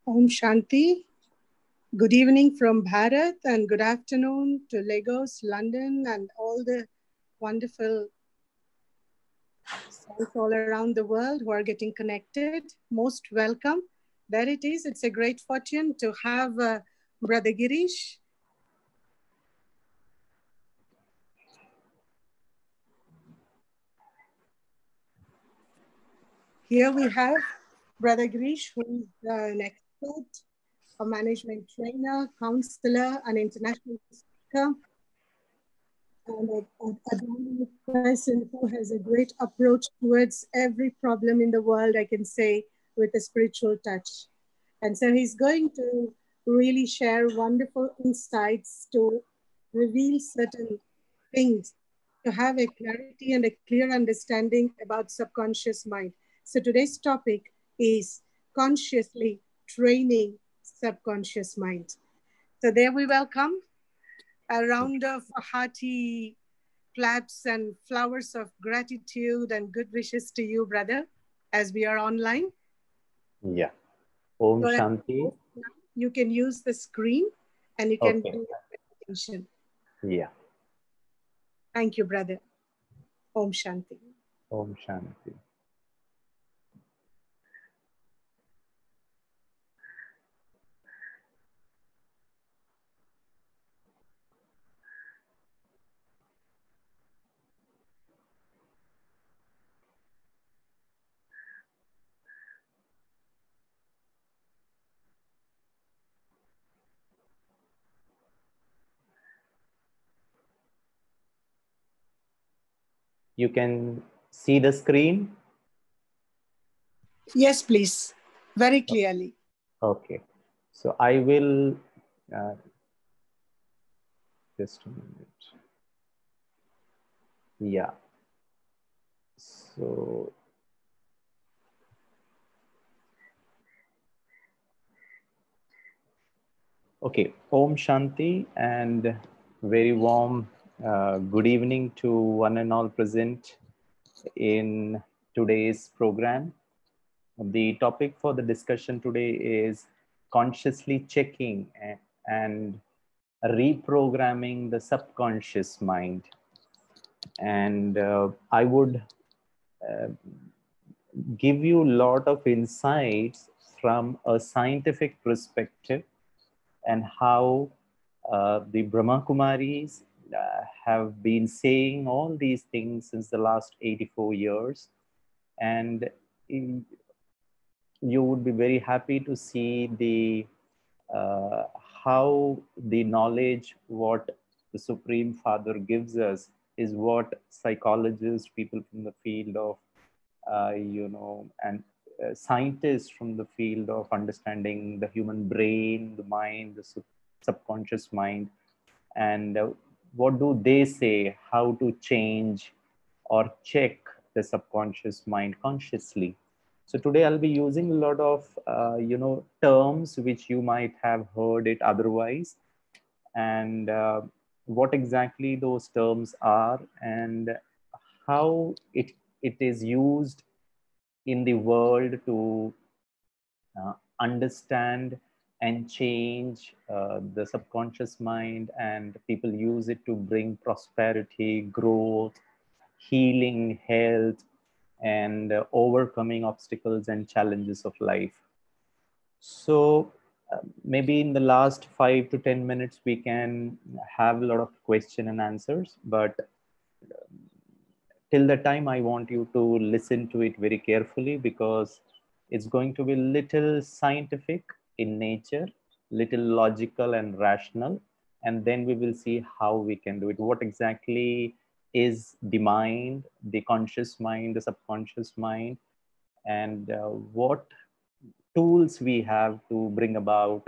Om Shanti. Good evening from Bharat and good afternoon to Lagos, London, and all the wonderful souls all around the world who are getting connected. Most welcome. There it is. It's a great fortune to have Brother Gireesh. Here we have Brother Gireesh, who is an expert, a management trainer, counselor, an international speaker, and a dynamic person who has a great approach towards every problem in the world, I can say, with a spiritual touch. And so he's going to really share wonderful insights to reveal certain things, to have a clarity and a clear understanding about subconscious mind. So today's topic is consciously training subconscious mind. So there we welcome a round of hearty claps and flowers of gratitude and good wishes to you, brother, as we are online. Yeah. Om So Shanti. you can use the screen and you can do your presentation. Yeah. Thank you, brother. Om Shanti. Om Shanti. You can see the screen? Yes, please. Very clearly. Okay. So I will just a minute. Yeah. So okay. Om Shanti and very warm good evening to one and all present in today's program. The topic for the discussion today is consciously checking and reprogramming the subconscious mind. And I would give you a lot of insights from a scientific perspective and how the Brahma Kumaris have been saying all these things since the last 84 years. And you would be very happy to see the how the knowledge what the Supreme Father gives us is what psychologists, people from the field of and scientists from the field of understanding the human brain, the mind, the subconscious mind, and what do they say, how to change or check the subconscious mind consciously. So today I'll be using a lot of terms which you might have heard it otherwise, and what exactly those terms are and how it is used in the world to understand and change the subconscious mind, and people use it to bring prosperity, growth, healing, health, and overcoming obstacles and challenges of life. So maybe in the last 5 to 10 minutes we can have a lot of question and answers, but till the time I want you to listen to it very carefully, because it's going to be little scientific in nature, little logical and rational, and then we will see how we can do it. What exactly is the mind, the conscious mind, the subconscious mind, and what tools we have to bring about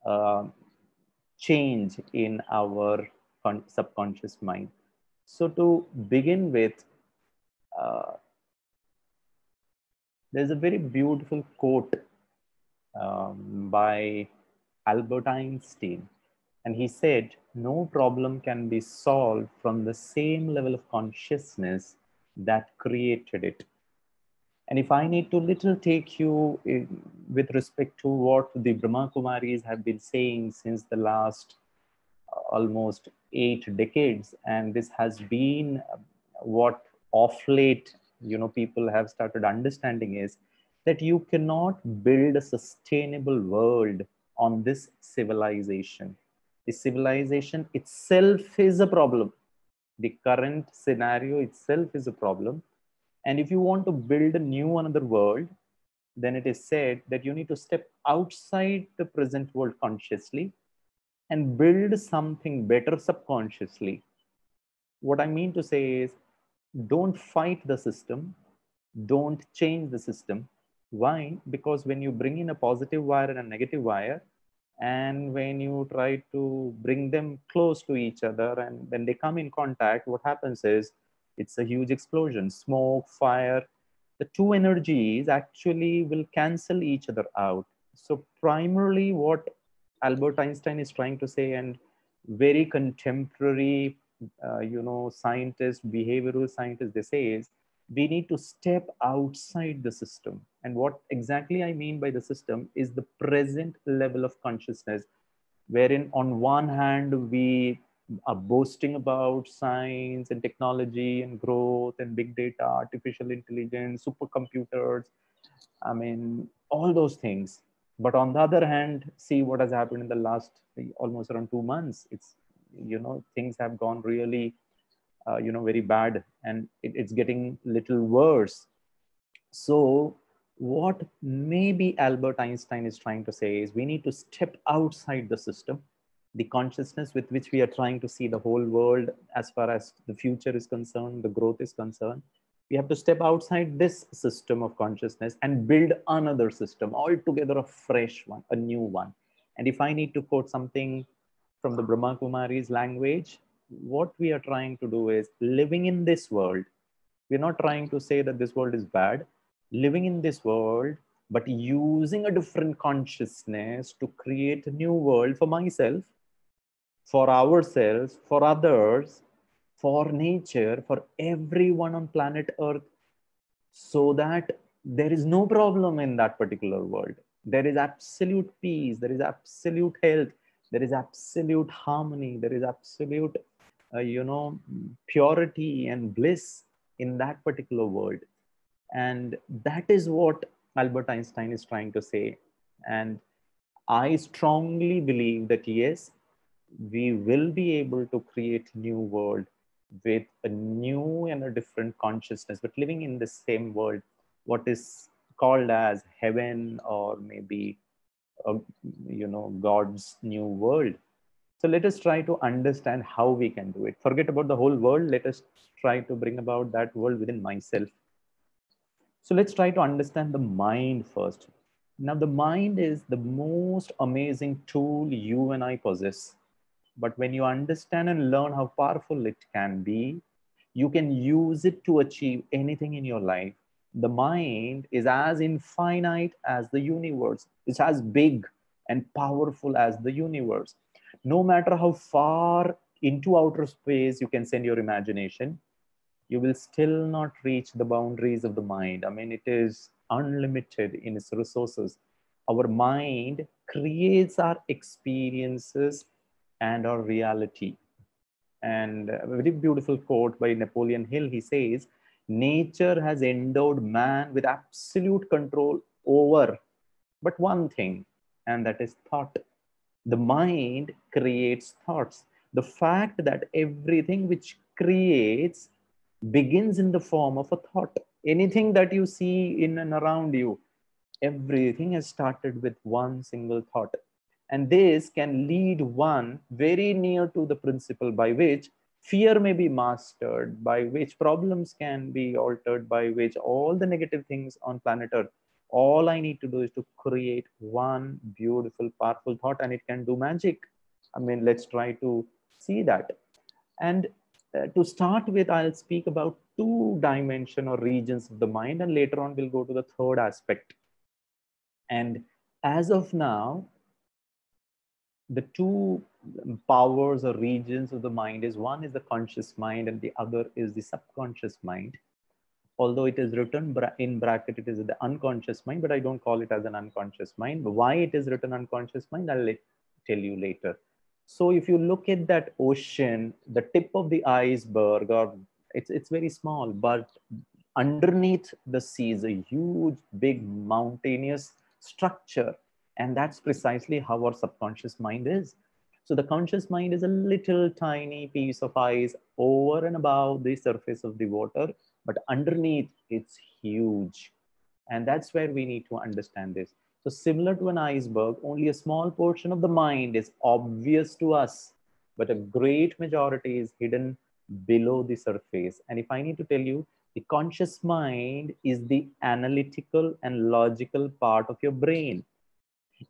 uh, change in our subconscious mind. So to begin with, uh, there's a very beautiful quote by Albert Einstein. And he said, no problem can be solved from the same level of consciousness that created it. And if I need to little take you with respect to what the Brahma Kumaris have been saying since the last almost 8 decades, and this has been what of late, people have started understanding is that you cannot build a sustainable world on this civilization. The civilization itself is a problem. The current scenario itself is a problem. And if you want to build a new another world, then it is said that you need to step outside the present world consciously and build something better subconsciously. What I mean to say is, don't fight the system, don't change the system. Why? Because when you bring in a positive wire and a negative wire, and when you try to bring them close to each other, and when they come in contact, what happens is it's a huge explosion, smoke, fire. The two energies actually will cancel each other out. So, primarily, what Albert Einstein is trying to say, and very contemporary, scientists, behavioral scientists, they say is we need to step outside the system. And what exactly I mean by the system is the present level of consciousness, wherein on one hand we are boasting about science and technology and growth and big data, artificial intelligence, supercomputers, I mean, all those things. But on the other hand, see what has happened in the last almost around 2 months. It's, things have gone really, very bad, and it's getting little worse. So, what maybe Albert Einstein is trying to say is we need to step outside the system, the consciousness with which we are trying to see the whole world as far as the future is concerned, the growth is concerned. We have to step outside this system of consciousness and build another system, altogether a fresh one, a new one. And if I need to quote something from the Brahma Kumari's language, what we are trying to do is living in this world. We're not trying to say that this world is bad. Living in this world, but using a different consciousness to create a new world for myself, for ourselves, for others, for nature, for everyone on planet Earth, so that there is no problem in that particular world. There is absolute peace, there is absolute health, there is absolute harmony, there is absolute, purity and bliss in that particular world. And that is what Albert Einstein is trying to say. And I strongly believe that yes, we will be able to create new world with a new and a different consciousness, but living in the same world, what is called as heaven, or maybe God's new world. So let us try to understand how we can do it. Forget about the whole world. Let us try to bring about that world within myself. So let's try to understand the mind first. Now, the mind is the most amazing tool you and I possess. But when you understand and learn how powerful it can be, you can use it to achieve anything in your life. The mind is as infinite as the universe, it's as big and powerful as the universe. No matter how far into outer space you can send your imagination, you will still not reach the boundaries of the mind. I mean, it is unlimited in its resources. Our mind creates our experiences and our reality. And a very beautiful quote by Napoleon Hill, he says, nature has endowed man with absolute control over but one thing, and that is thought. The mind creates thoughts. The fact that everything which creates begins in the form of a thought. Anything that you see in and around you, everything has started with one single thought. And this can lead one very near to the principle by which fear may be mastered, by which problems can be altered, by which all the negative things on planet Earth, all I need to do is to create one beautiful, powerful thought, and it can do magic. I mean, let's try to see that. And to start with, I'll speak about two dimension or regions of the mind, and later on we'll go to the third aspect. And as of now, the two powers or regions of the mind is, one is the conscious mind and the other is the subconscious mind. although it is written in bracket, it is the unconscious mind, but I don't call it as an unconscious mind. But why it is written unconscious mind, tell you later. So if you look at that ocean, the tip of the iceberg, or it's very small, but underneath the sea is a huge, big, mountainous structure. And that's precisely how our subconscious mind is. So the conscious mind is a little tiny piece of ice over and above the surface of the water, but underneath it's huge. And that's where we need to understand this. So similar to an iceberg, only a small portion of the mind is obvious to us, but a great majority is hidden below the surface. And if I need to tell you, the conscious mind is the analytical and logical part of your brain.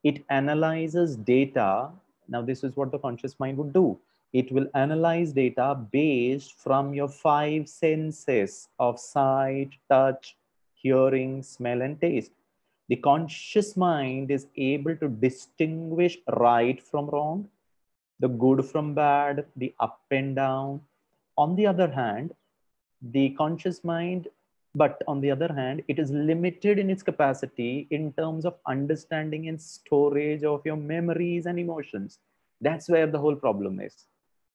It analyzes data. Now, this is what the conscious mind would do. It will analyze data based from your five senses of sight, touch, hearing, smell, and taste. The conscious mind is able to distinguish right from wrong, the good from bad, the up and down. On the other hand, the conscious mind, but on the other hand, it is limited in its capacity in terms of understanding and storage of your memories and emotions. That's where the whole problem is.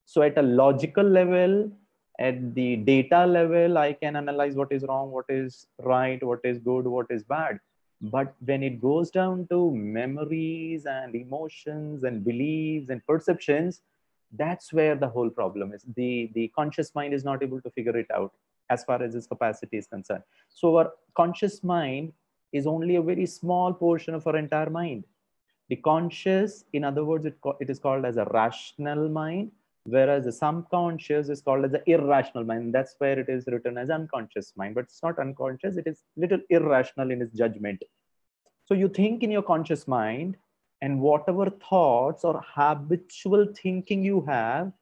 So at a logical level, at the data level, I can analyze what is wrong, what is right, what is good, what is bad. But when it goes down to memories and emotions and beliefs and perceptions, that's where the whole problem is. The conscious mind is not able to figure it out as far as its capacity is concerned. So our conscious mind is only a very small portion of our entire mind. The conscious, in other words, it is called as a rational mind, whereas the subconscious is called as the irrational mind. That's where it is written as unconscious mind, but it's not unconscious. It is little irrational in its judgment. So you think in your conscious mind, and whatever thoughts or habitual thinking you have,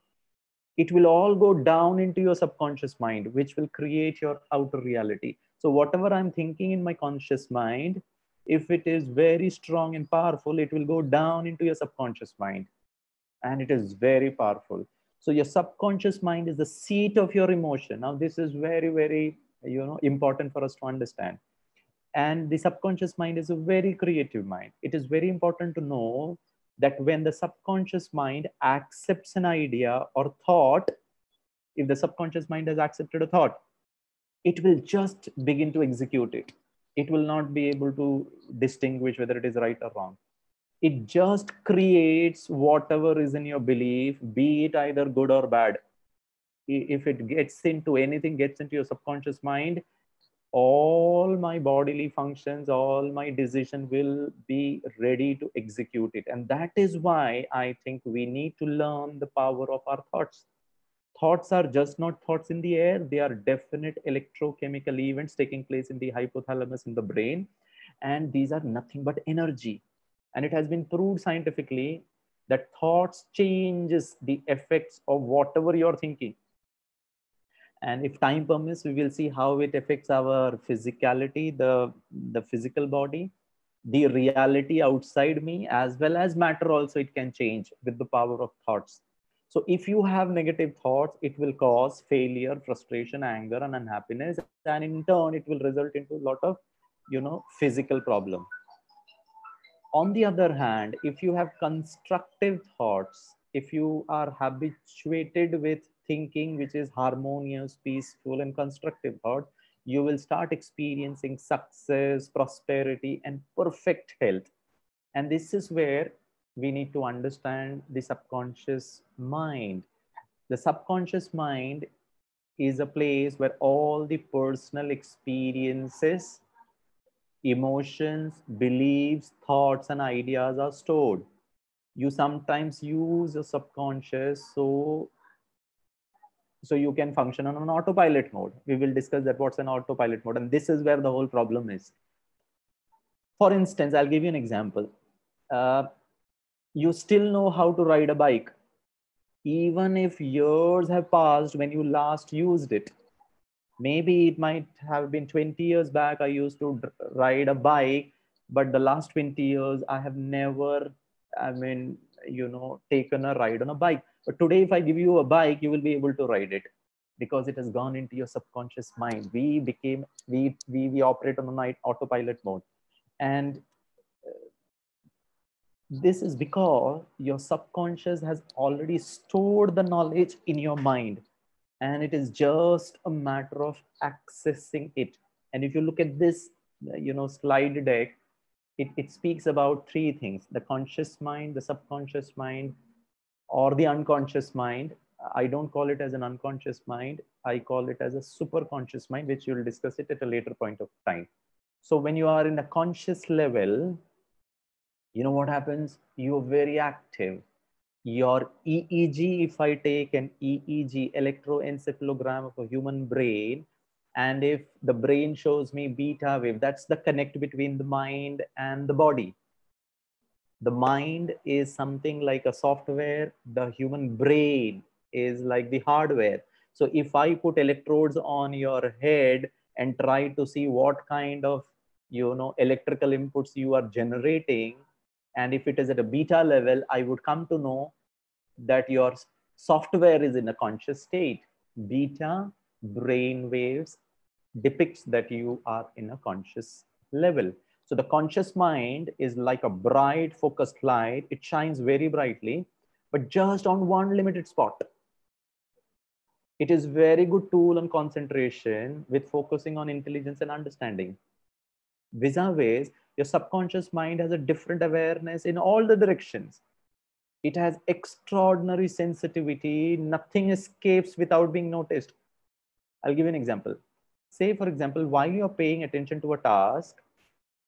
it will all go down into your subconscious mind, which will create your outer reality. So whatever I'm thinking in my conscious mind, if it is very strong and powerful, it will go down into your subconscious mind, and it is very powerful. So your subconscious mind is the seat of your emotion. Now this is very, very, important for us to understand. And the subconscious mind is a very creative mind. It is very important to know that when the subconscious mind accepts an idea or thought, if the subconscious mind has accepted a thought, it will just begin to execute it. It will not be able to distinguish whether it is right or wrong. It just creates whatever is in your belief, be it either good or bad. If it gets into anything, gets into your subconscious mind, all my bodily functions, all my decision will be ready to execute it. And that is why I think we need to learn the power of our thoughts. Thoughts are just not thoughts in the air. They are definite electrochemical events taking place in the hypothalamus in the brain. And these are nothing but energy. And it has been proved scientifically that thoughts changes the effects of whatever you're thinking. And if time permits, we will see how it affects our physicality, the physical body, the reality outside me, as well as matter also. It can change with the power of thoughts. So if you have negative thoughts, it will cause failure, frustration, anger, and unhappiness, and in turn it will result into a lot of physical problem. On the other hand, if you have constructive thoughts, if you are habituated with thinking which is harmonious, peaceful, and constructive thought, you will start experiencing success, prosperity, and perfect health. And this is where we need to understand the subconscious mind. The subconscious mind is a place where all the personal experiences, emotions, beliefs, thoughts, and ideas are stored. You sometimes use your subconscious so you can function on an autopilot mode. We will discuss that what's an autopilot mode, and this is where the whole problem is. For instance, I'll give you an example. Uh, you still know how to ride a bike, even if years have passed when you last used it. Maybe it might have been 20 years back I used to ride a bike, but the last 20 years I have never, I mean, taken a ride on a bike. But today, if I give you a bike, you will be able to ride it. because it has gone into your subconscious mind. We operate on a night autopilot mode. And this is because your subconscious has already stored the knowledge in your mind, and it is just a matter of accessing it. And if you look at this slide deck, it speaks about three things: the conscious mind, the subconscious mind, or the unconscious mind. I don't call it as an unconscious mind, I call it as a super conscious mind, which you'll discuss it at a later point of time. So when you are in a conscious level, you know what happens? You're very active. Your EEG, if I take an EEG, electroencephalogram of a human brain, and if the brain shows me beta wave, that's the connect between the mind and the body. The mind is something like a software, the human brain is like the hardware. So if I put electrodes on your head and try to see what kind of electrical inputs you are generating, and if it is at a beta level, I would come to know that your software is in a conscious state. Beta brain waves depicts that you are in a conscious level. So the conscious mind is like a bright focused light. It shines very brightly, but just on one limited spot. It is very good tool on concentration with focusing on intelligence and understanding. Vis-a-vis, your subconscious mind has a different awareness in all the directions. It has extraordinary sensitivity. Nothing escapes without being noticed. I'll give you an example. Say, for example, while you're paying attention to a task,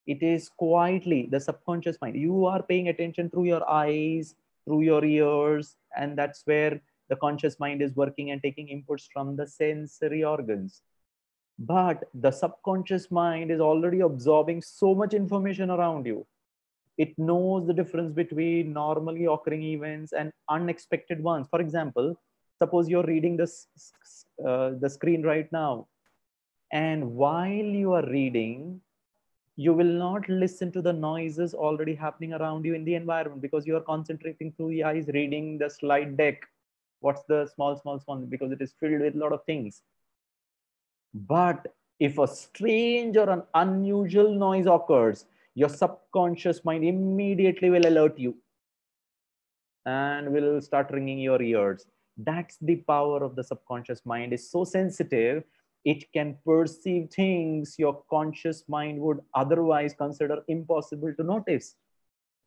it is quietly the subconscious mind. You are paying attention through your eyes, through your ears, and that's where the conscious mind is working and taking inputs from the sensory organs. But the subconscious mind is already absorbing so much information around you. It knows the difference between normally occurring events and unexpected ones. For example, suppose you're reading this the screen right now, and while you are reading, you will not listen to the noises already happening around you in the environment, because you are concentrating through the eyes, reading the slide deck. What's the small, because it is filled with a lot of things. But if a strange or an unusual noise occurs, your subconscious mind immediately will alert you and will start ringing your ears. That's the power of the subconscious mind. Is so sensitive, it can perceive things your conscious mind would otherwise consider impossible to notice.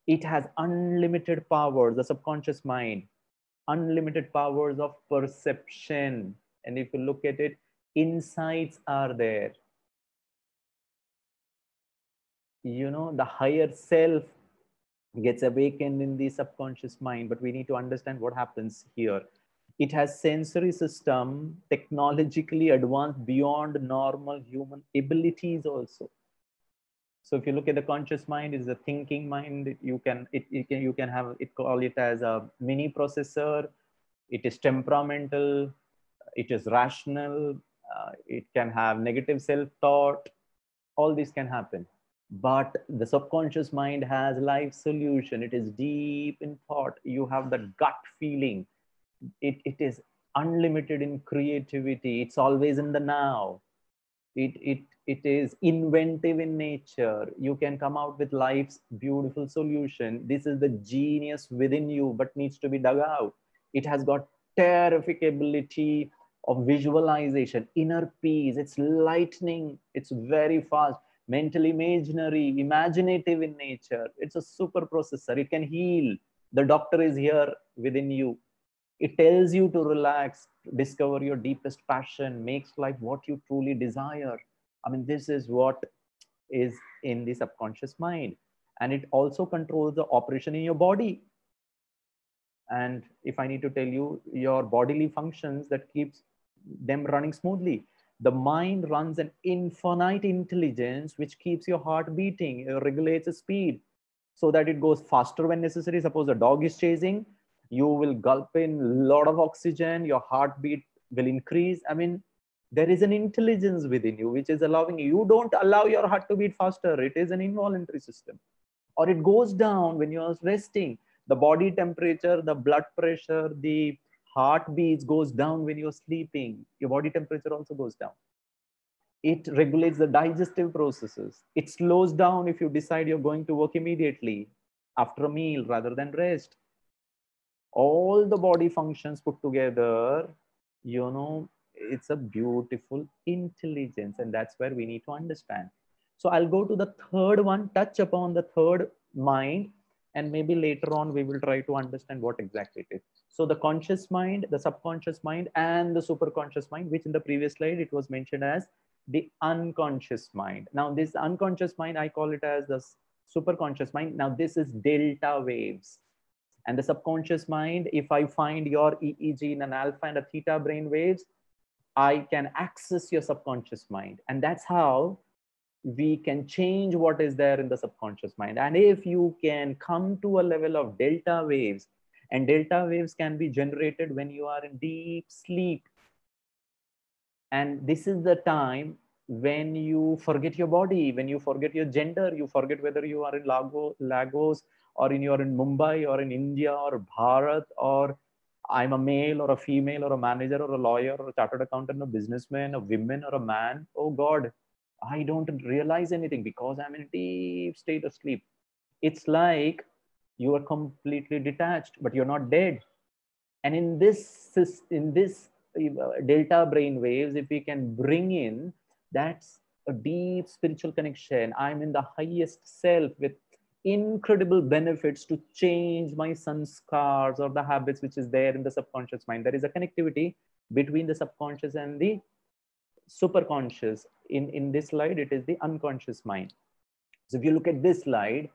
It has unlimited powers, the subconscious mind, unlimited powers of perception. And if you look at it, insights are there. The higher self gets awakened in the subconscious mind, but we need to understand what happens here. It has sensory system technologically advanced beyond normal human abilities also. So if you look at the conscious mind, is a thinking mind. You can have it, call it as a mini processor. It is temperamental, it is rational, it can have negative self-thought. All this can happen. But the subconscious mind has life solution. It is deep in thought. You have the gut feeling. It is unlimited in creativity. It's always in the now. It is inventive in nature. You can come out with life's beautiful solution. This is the genius within you, but needs to be dug out. It has got terrific ability of visualization, inner peace. It's lightning. It's very fast, mental imaginary, imaginative in nature. It's a super processor. It can heal. The doctor is here within you. It tells you to relax, discover your deepest passion, makes life what you truly desire. I mean, this is what is in the subconscious mind. And it also controls the operation in your body. And if I need to tell you, your bodily functions that keeps them running smoothly. The mind runs an infinite intelligence which keeps your heart beating, regulates the speed so that it goes faster when necessary. Suppose a dog is chasing, you will gulp in a lot of oxygen, your heartbeat will increase. I mean, there is an intelligence within you which is allowing you. You don't allow your heart to beat faster. It is an involuntary system. Or it goes down when you're resting. The body temperature, the blood pressure, the heartbeats goes down when you're sleeping. Your body temperature also goes down. It regulates the digestive processes. It slows down if you decide you're going to work immediately after a meal rather than rest. All the body functions put together, it's a beautiful intelligence, and that's where we need to understand. So I'll go to the third one, touch upon the third mind, and maybe later on we will try to understand what exactly it is. So the conscious mind, the subconscious mind, and the superconscious mind, which in the previous slide it was mentioned as the unconscious mind. Now this unconscious mind, I call it as the superconscious mind. Now this is delta waves. And the subconscious mind, if I find your EEG in an alpha and a theta brain waves, I can access your subconscious mind. And that's how we can change what is there in the subconscious mind. And if you can come to a level of delta waves, and delta waves can be generated when you are in deep sleep. And this is the time when you forget your body, when you forget your gender, you forget whether you are in Lagos, or you're in Mumbai, or in India, or Bharat, or I'm a male or a female or a manager or a lawyer or a chartered accountant, a businessman, a woman or a man. Oh God, I don't realize anything because I'm in a deep state of sleep. It's like you are completely detached, but you're not dead. And in this delta brain waves, if we can bring in, that's a deep spiritual connection. I'm in the highest self with incredible benefits to change my sanskars or the habits which is there in the subconscious mind. There is a connectivity between the subconscious and the superconscious. In this slide, it is the unconscious mind. So if you look at this slide,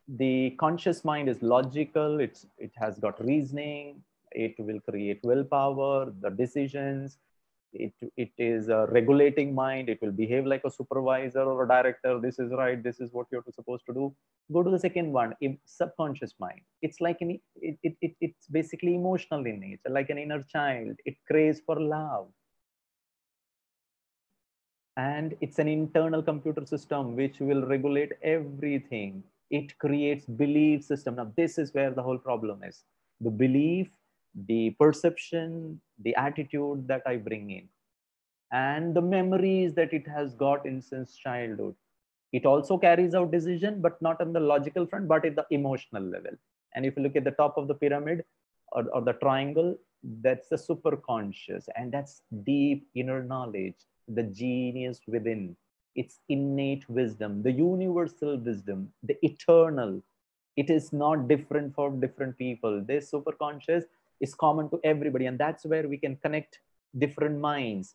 the conscious mind is logical. It has got reasoning. It will create willpower, the decisions. It is a regulating mind. It will behave like a supervisor or a director. This is right. This is what you're supposed to do. Go to the second one, subconscious mind. It's like it's basically emotional in nature, like an inner child. It craves for love, and it's an internal computer system which will regulate everything. It creates belief system. Now this is where the whole problem is: the belief, the perception, the attitude that I bring in, and the memories that it has got in since childhood. It also carries out decision, but not on the logical front, but at the emotional level. And if you look at the top of the pyramid, or the triangle, that's the superconscious, and that's deep inner knowledge, the genius within. It's innate wisdom, the universal wisdom, the eternal. It is not different for different people. This superconscious is common to everybody, and that's where we can connect different minds.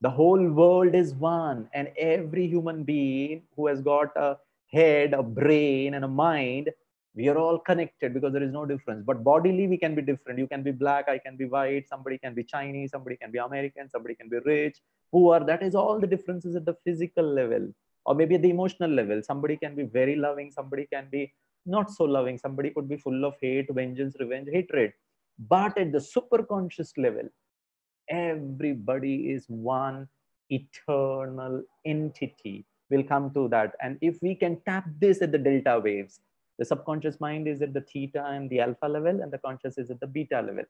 The whole world is one, and every human being who has got a head, a brain, and a mind, we are all connected because there is no difference. But bodily we can be different. You can be black, I can be white, somebody can be Chinese, somebody can be American, somebody can be rich, poor. That is all the differences at the physical level, or maybe at the emotional level. Somebody can be very loving, somebody can be not so loving, somebody could be full of hate, vengeance, revenge, hatred. But at the superconscious level, everybody is one eternal entity. We'll come to that. And if we can tap this at the delta waves, the subconscious mind is at the theta and the alpha level, and the conscious is at the beta level.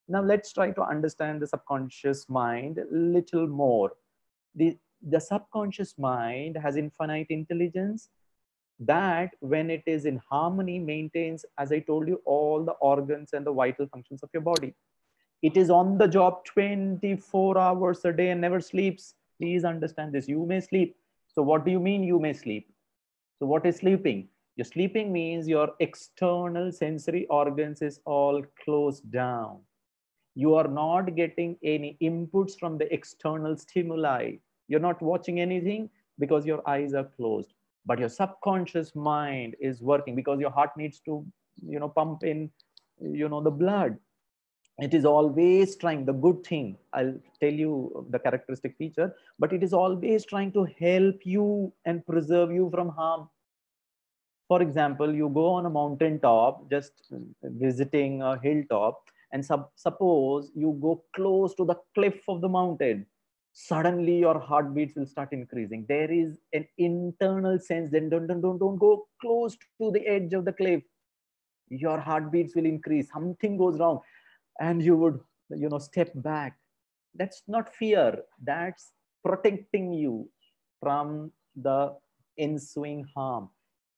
Now let's try to understand the subconscious mind a little more. The subconscious mind has infinite intelligence that, when it is in harmony, maintains, as I told you, all the organs and the vital functions of your body. It is on the job 24 hours a day and never sleeps. Please understand this. You may sleep. So what do you mean you may sleep? So what is sleeping? Your sleeping means your external sensory organs is all closed down. You are not getting any inputs from the external stimuli. You're not watching anything because your eyes are closed. But your subconscious mind is working because your heart needs to, pump in, the blood. It is always trying the good thing. I'll tell you the characteristic feature, but it is always trying to help you and preserve you from harm. For example, you go on a mountain top, just visiting a hilltop, and suppose you go close to the cliff of the mountain. Suddenly your heartbeats will start increasing. There is an internal sense that don't go close to the edge of the cliff. Your heartbeats will increase. Something goes wrong. and you would, step back. That's not fear, that's protecting you from the ensuing harm.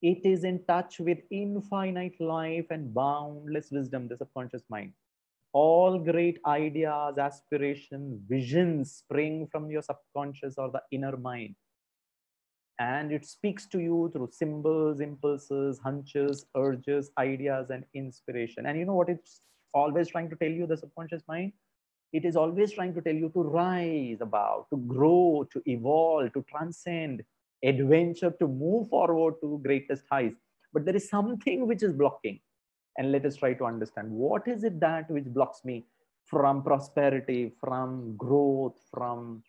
It is in touch with infinite life and boundless wisdom, the subconscious mind. All great ideas, aspirations, visions spring from your subconscious or the inner mind, and it speaks to you through symbols, impulses, hunches, urges, ideas, and inspiration. And you know what it's always trying to tell you, the subconscious mind? It is always trying to tell you to rise above, to grow, to evolve, to transcend, adventure, to move forward to greatest heights. But there is something which is blocking. And let us try to understand what is it that which blocks me from prosperity, from growth, from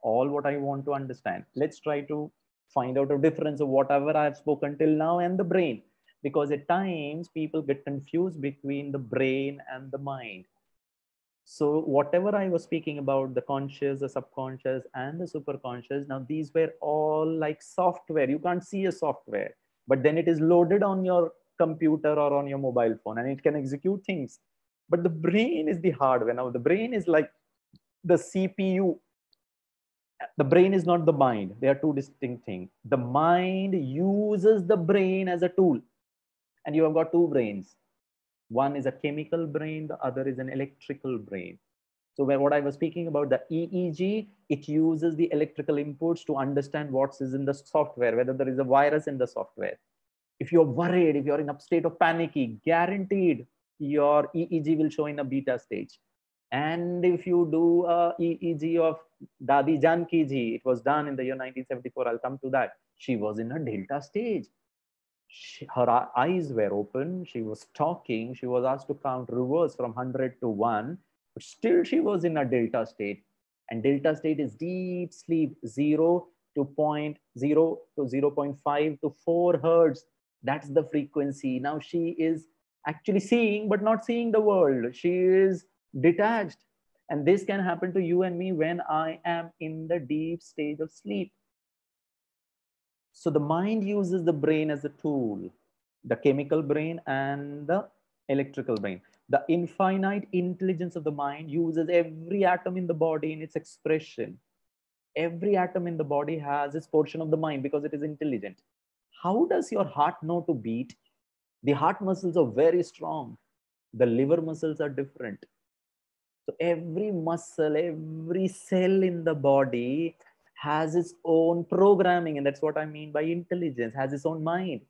all what I want to understand. Let's try to find out a difference of whatever I have spoken till now and the brain. Because at times people get confused between the brain and the mind. So whatever I was speaking about, the conscious, the subconscious, and the superconscious, now these were all like software. You can't see a software, but then it is loaded on your computer or on your mobile phone, and it can execute things. But the brain is the hardware. Now the brain is like the CPU. The brain is not the mind. They are two distinct things. The mind uses the brain as a tool, and you have got two brains. One is a chemical brain, the other is an electrical brain. So what I was speaking about, the EEG, it uses the electrical inputs to understand what is in the software, whether there is a virus in the software. If you're worried, if you're in a state of panicky, guaranteed your EEG will show in a beta stage. And if you do a EEG of Dadi Janki ji, it was done in the year 1974, I'll come to that. She was in a delta stage. Her eyes were open. She was talking. She was asked to count reverse from 100 to 1, but still she was in a delta state. And delta state is deep sleep, 0 to 0.0 to 0.5 to 4 hertz. That's the frequency. Now she is actually seeing, but not seeing the world. She is detached. And this can happen to you and me when I am in the deep stage of sleep. So the mind uses the brain as a tool, the chemical brain and the electrical brain. The infinite intelligence of the mind uses every atom in the body in its expression. Every atom in the body has its portion of the mind because it is intelligent. How does your heart know to beat? The heart muscles are very strong. The liver muscles are different. So every muscle, every cell in the body has its own programming. And that's what I mean by intelligence, has its own mind.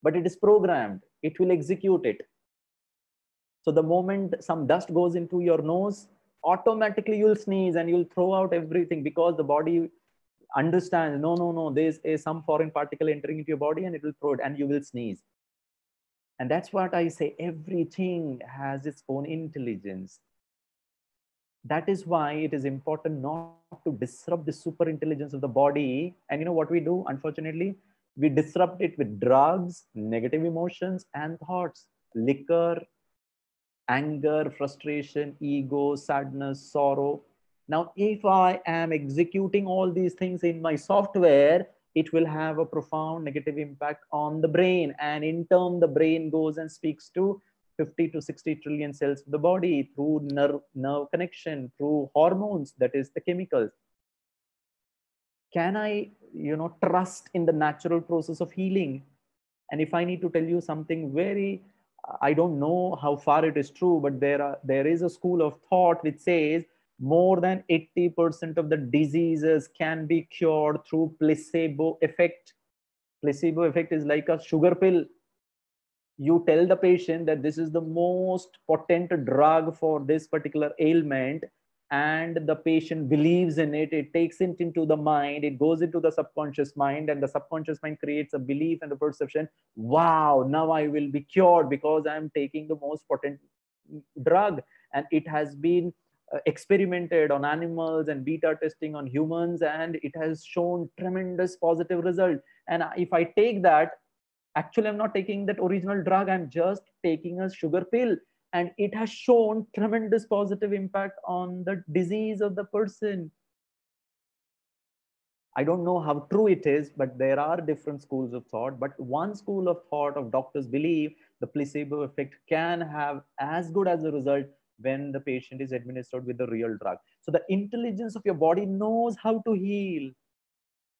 But it is programmed, it will execute it. So the moment some dust goes into your nose, automatically you'll sneeze and you'll throw out everything because the body understands, no, no, no, there's some foreign particle entering into your body and it will throw it and you will sneeze. And that's what I say, everything has its own intelligence. That is why it is important not to disrupt the super intelligence of the body. And you know what we do, unfortunately? We disrupt it with drugs, negative emotions, and thoughts, liquor, anger, frustration, ego, sadness, sorrow. Now, if I am executing all these things in my software, it will have a profound negative impact on the brain. And in turn, the brain goes and speaks to 50 to 60 trillion cells of the body through nerve connection, through hormones, that is the chemicals. Can I, trust in the natural process of healing? And if I need to tell you something very, I don't know how far it is true, but there is a school of thought which says more than 80% of the diseases can be cured through placebo effect. Placebo effect is like a sugar pill. You tell the patient that this is the most potent drug for this particular ailment, and the patient believes in it. It takes it into the mind, it goes into the subconscious mind, and the subconscious mind creates a belief and a perception. Wow, now I will be cured because I'm taking the most potent drug. And it has been experimented on animals and beta testing on humans, and it has shown tremendous positive result. And if I take that, actually I'm not taking that original drug, I'm just taking a sugar pill, and it has shown tremendous positive impact on the disease of the person. I don't know how true it is, but there are different schools of thought. But one school of thought of doctors believe the placebo effect can have as good as a result when the patient is administered with the real drug. So the intelligence of your body knows how to heal.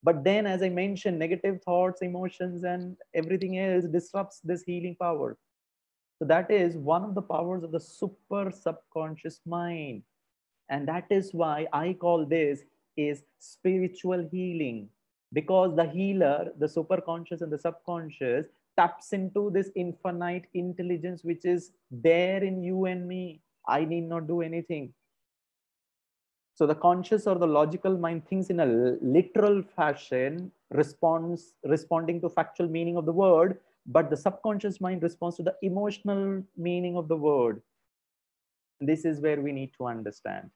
But then, as I mentioned, negative thoughts, emotions, and everything else disrupts this healing power. So that is one of the powers of the super subconscious mind. And that is why I call this is spiritual healing, because the healer, the superconscious and the subconscious, taps into this infinite intelligence which is there in you and me. I need not do anything. So the conscious or the logical mind thinks in a literal fashion, responding to factual meaning of the word, but the subconscious mind responds to the emotional meaning of the word. This is where we need to understand.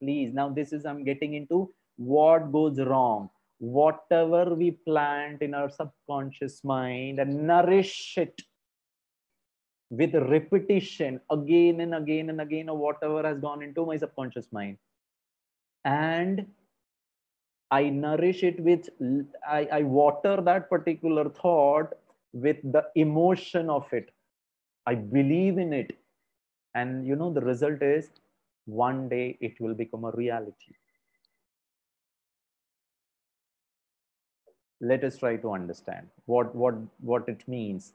Please, now this is, I'm getting into what goes wrong. Whatever we plant in our subconscious mind and nourish it with repetition again and again and again of whatever has gone into my subconscious mind, and I nourish it with, I water that particular thought with the emotion of it. I believe in it. And you know, the result is one day it will become a reality. Let us try to understand what it means.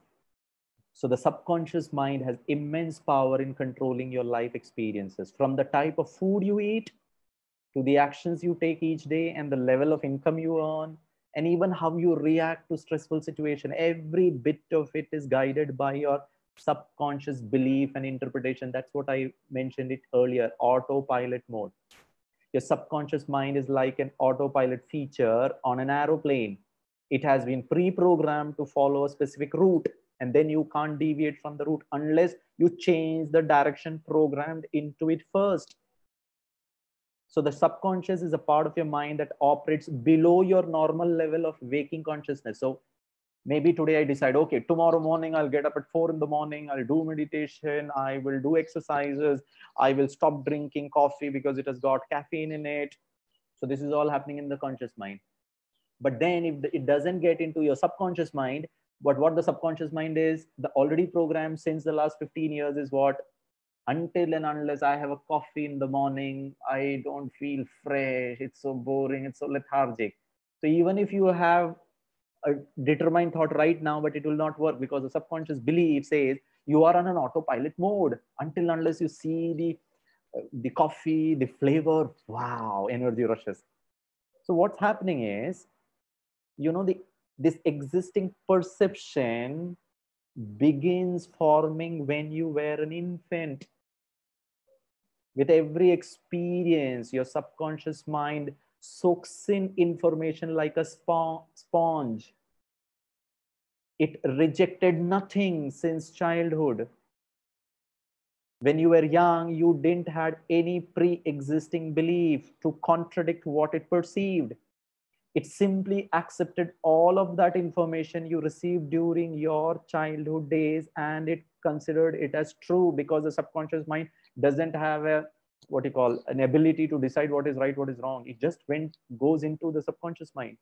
So the subconscious mind has immense power in controlling your life experiences, from the type of food you eat to the actions you take each day and the level of income you earn, and even how you react to stressful situation. Every bit of it is guided by your subconscious belief and interpretation. That's what I mentioned it earlier, autopilot mode. Your subconscious mind is like an autopilot feature on an aeroplane. It has been pre-programmed to follow a specific route, and then you can't deviate from the route unless you change the direction programmed into it first. So the subconscious is a part of your mind that operates below your normal level of waking consciousness. So maybe today I decide, okay, tomorrow morning I'll get up at 4 in the morning, I'll do meditation, I will do exercises, I will stop drinking coffee because it has got caffeine in it. So this is all happening in the conscious mind. But then if it doesn't get into your subconscious mind, but what the subconscious mind is, the already programmed since the last 15 years is what? Until and unless I have a coffee in the morning, I don't feel fresh. It's so boring. It's so lethargic. So even if you have a determined thought right now, but it will not work because the subconscious belief says you are on an autopilot mode until unless you see the coffee, the flavor. Wow, energy rushes. So what's happening is, you know, this existing perception begins forming when you were an infant. With every experience, your subconscious mind soaks in information like a sponge. It rejected nothing since childhood. When you were young, you didn't had any pre-existing belief to contradict what it perceived. It simply accepted all of that information you received during your childhood days, and it considered it as true, because the subconscious mind doesn't have a, what you call, an ability to decide what is right, what is wrong. It just goes into the subconscious mind.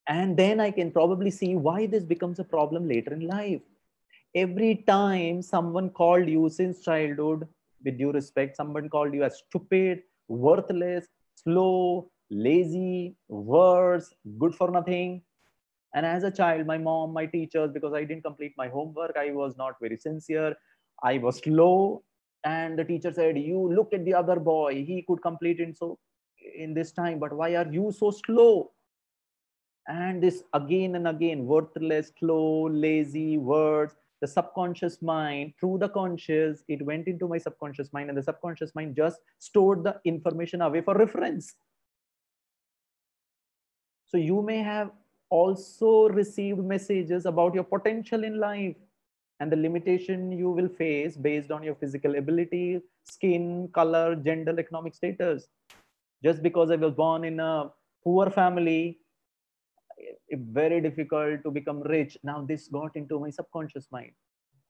And then I can probably see why this becomes a problem later in life. Every time someone called you since childhood, with due respect, someone called you as stupid, worthless, slow, lazy, worse, good for nothing. And as a child, my mom, my teachers, because I didn't complete my homework, I was not very sincere, I was slow. And the teacher said, you look at the other boy, he could complete it so in this time, but why are you so slow? And this again and again, worthless, slow, lazy words. The subconscious mind, through the conscious, it went into my subconscious mind, and the subconscious mind just stored the information away for reference. So you may have also received messages about your potential in life and the limitation you will face based on your physical ability, skin color, gender, economic status. Just because I was born in a poor family, very difficult to become rich. Now this got into my subconscious mind.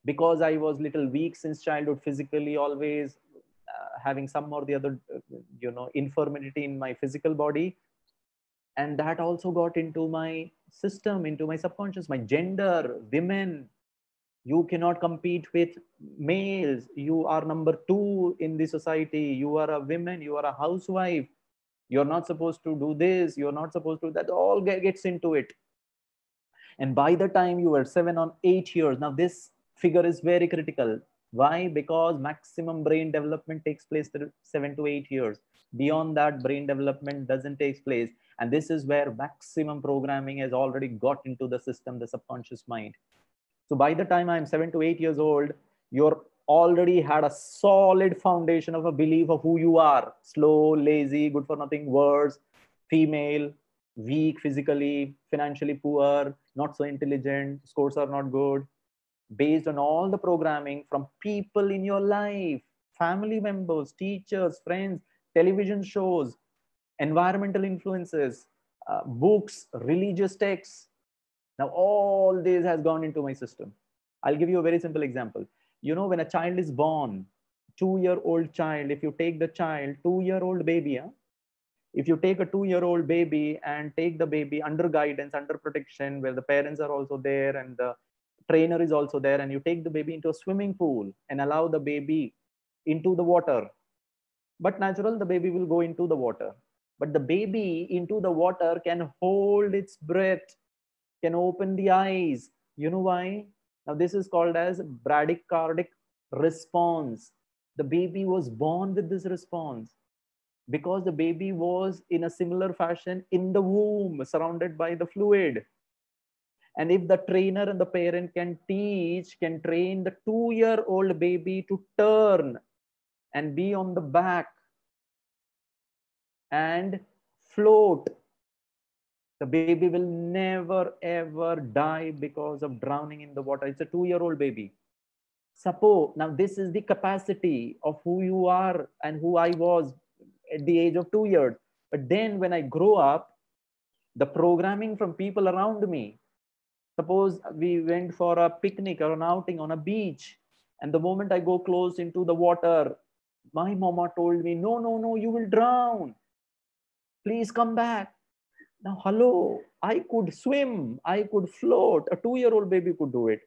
Because I was little weak since childhood, physically, always having some or the other, infirmity in my physical body. And that also got into my system, into my subconscious, my gender, women. You cannot compete with males. You are number two in the society. You are a woman. You are a housewife. You're not supposed to do this. You're not supposed to. That all gets into it. And by the time you were 7 or 8 years, now this figure is very critical. Why? Because maximum brain development takes place through 7 to 8 years. Beyond that, brain development doesn't take place. And this is where maximum programming has already got into the system, the subconscious mind. So by the time I'm 7 to 8 years old, you're already had a solid foundation of a belief of who you are: slow, lazy, good for nothing, worse, female, weak physically, financially poor, not so intelligent, scores are not good, based on all the programming from people in your life, family members, teachers, friends, television shows, environmental influences, books, religious texts. Now, all this has gone into my system. I'll give you a very simple example. You know, when a child is born, 2-year-old child, if you take the child, 2-year-old baby, huh? If you take a 2-year-old baby and take the baby under guidance, under protection, where the parents are also there and the trainer is also there, and you take the baby into a swimming pool and allow the baby into the water. But natural, the baby will go into the water. But the baby into the water can hold its breath, can open the eyes. You know why? Now, this is called as bradycardic response. The baby was born with this response because the baby was in a similar fashion in the womb, surrounded by the fluid. And if the trainer and the parent can teach, can train the 2-year-old baby to turn and be on the back and float, the baby will never ever die because of drowning in the water. It's a 2-year-old baby. Suppose now this is the capacity of who you are and who I was at the age of 2 years. But then when I grow up, the programming from people around me, suppose we went for a picnic or an outing on a beach, and the moment I go close into the water, my mama told me, no, no, no, you will drown. Please come back. Now, hello, I could swim, I could float. A 2-year-old baby could do it.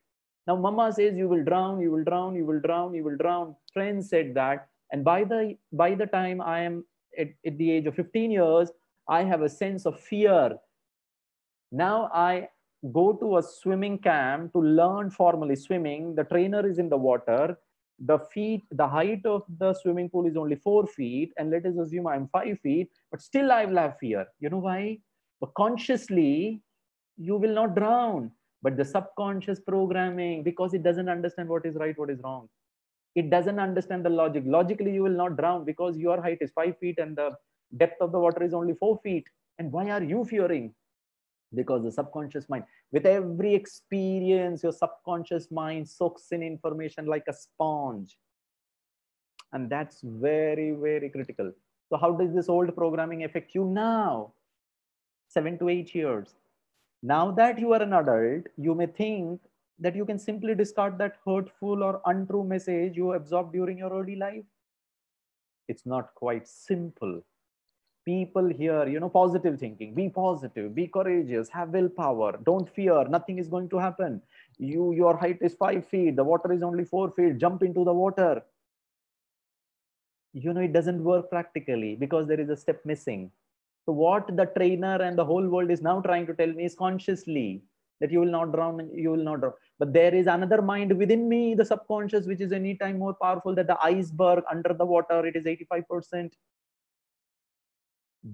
Now, mama says, you will drown, you will drown, you will drown, you will drown. Friends said that. And by the time I am at the age of 15 years, I have a sense of fear. Now I go to a swimming camp to learn formally swimming. The trainer is in the water. The height of the swimming pool is only 4 feet. And let us assume I'm 5 feet, but still I will have fear. You know why? But consciously, you will not drown. But the subconscious programming, because it doesn't understand what is right, what is wrong. It doesn't understand the logic. Logically, you will not drown because your height is 5 feet and the depth of the water is only 4 feet. And why are you fearing? Because the subconscious mind, with every experience, your subconscious mind soaks in information like a sponge. And that's very, very critical. So how does this old programming affect you now? 7 to 8 years. Now that you are an adult, you may think that you can simply discard that hurtful or untrue message you absorbed during your early life. It's not quite simple. People here, positive thinking, be positive, be courageous, have willpower, don't fear, nothing is going to happen. Your height is 5 feet, the water is only 4 feet, jump into the water. It doesn't work practically because there is a step missing. So what the trainer and the whole world is now trying to tell me is consciously that you will not drown, you will not drown. But there is another mind within me, the subconscious, which is anytime more powerful than the iceberg under the water. It is 85%.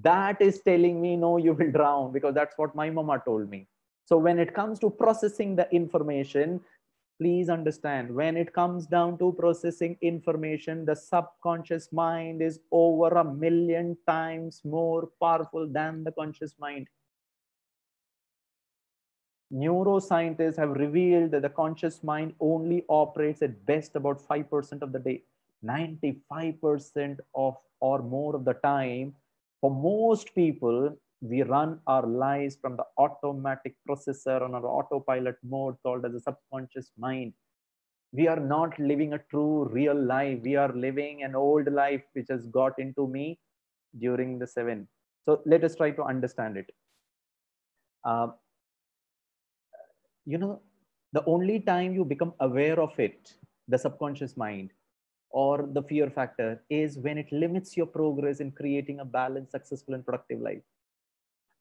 That is telling me, no, you will drown, because that's what my mama told me. So when it comes to processing the information, please understand, when it comes down to processing information, the subconscious mind is over 1,000,000 times more powerful than the conscious mind. Neuroscientists have revealed that the conscious mind only operates at best about 5% of the day. 95% of or more of the time, for most people, we run our lives from the automatic processor on our autopilot mode called as a subconscious mind. We are not living a true real life. We are living an old life which has got into me during the 7. So let us try to understand it. Uh, you know The only time you become aware of it, the subconscious mind or the fear factor, is when it limits your progress in creating a balanced, successful, and productive life.